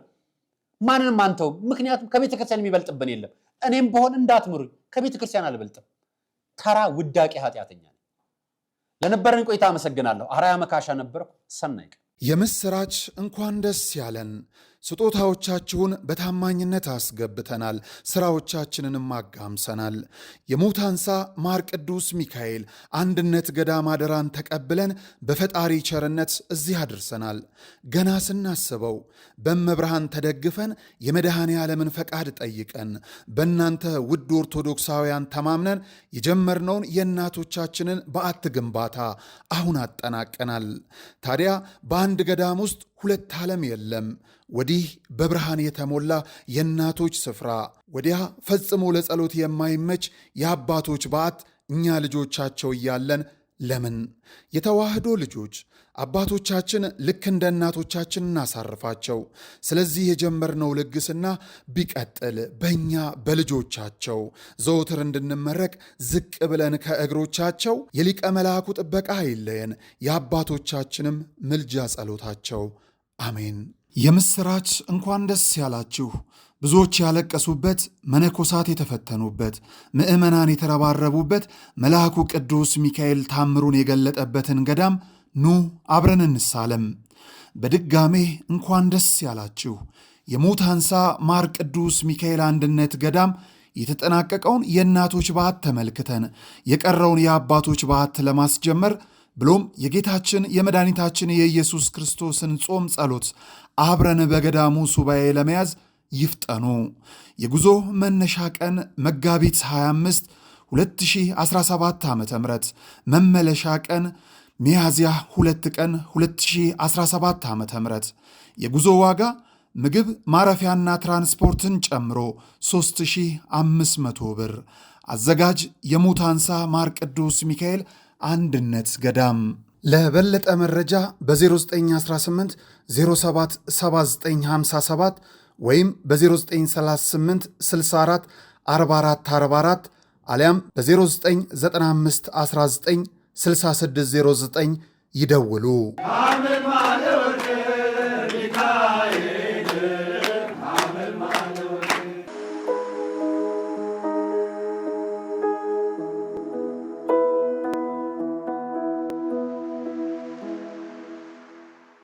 ማንንም አንተውም። ምክንያቱም ከቤተ ክርስቲያን የሚበልጥብን የለም። እኔም በሆን እንዳትምሩኝ፣ ከቤተ ክርስቲያን አልበልጥም። ተራ ውዳቂ ኃጢአተኛ ነኝ። ለነበረን ቆይታ አመሰግናለሁ። አርአያ መካሻ ነበርኩ። ሰናይ ቀን። የምስራች እንኳን ደስ ያለን። ስጦታዎቻችሁን በታማኝነት አስገብተናል፣ ስራዎቻችንንም አጋምሰናል። የሙታንሳ ማር ቅዱስ ሚካኤል አንድነት ገዳም አደራን ተቀብለን በፈጣሪ ቸርነት እዚህ አድርሰናል። ገና ስናስበው በመብርሃን ተደግፈን የመድኃኔ ዓለምን ፈቃድ ጠይቀን በእናንተ ውድ ኦርቶዶክሳውያን ተማምነን የጀመርነውን የእናቶቻችንን በዓት ግንባታ አሁን አጠናቀናል። ታዲያ በአንድ ገዳም ውስጥ ሁለት ዓለም የለም። ወዲህ በብርሃን የተሞላ የእናቶች ስፍራ፣ ወዲያ ፈጽሞ ለጸሎት የማይመች የአባቶች በዓት። እኛ ልጆቻቸው እያለን ለምን የተዋህዶ ልጆች አባቶቻችን ልክ እንደ እናቶቻችን እናሳርፋቸው? ስለዚህ የጀመርነው ልግስና ቢቀጥል በእኛ በልጆቻቸው ዘወትር እንድንመረቅ ዝቅ ብለን ከእግሮቻቸው የሊቀ መልአኩ ጥበቃ አይለየን፣ የአባቶቻችንም ምልጃ ጸሎታቸው አሜን። የምስራች እንኳን ደስ ያላችሁ። ብዙዎች ያለቀሱበት፣ መነኮሳት የተፈተኑበት፣ ምዕመናን የተረባረቡበት፣ መልአኩ ቅዱስ ሚካኤል ታምሩን የገለጠበትን ገዳም ኑ አብረን እንሳለም። በድጋሜ እንኳን ደስ ያላችሁ። የሙታንሳ ማር ቅዱስ ሚካኤል አንድነት ገዳም የተጠናቀቀውን የእናቶች በዓት ተመልክተን የቀረውን የአባቶች በዓት ለማስጀመር ብሎም የጌታችን የመድኃኒታችን የኢየሱስ ክርስቶስን ጾም ጸሎት አብረን በገዳሙ ሱባኤ ለመያዝ ይፍጠኑ። የጉዞ መነሻ ቀን መጋቢት 25 2017 ዓ.ም፣ መመለሻ ቀን ሚያዝያ 2 ቀን 2017 ዓ.ም። የጉዞ ዋጋ ምግብ ማረፊያና ትራንስፖርትን ጨምሮ 3500 ብር። አዘጋጅ የሙታንሳ ማር ቅዱስ ሚካኤል አንድነት ገዳም። ለበለጠ መረጃ በ0918 07 7957 ወይም በ0938 64 44 44 አሊያም በ0995 19 6609 ይደውሉ።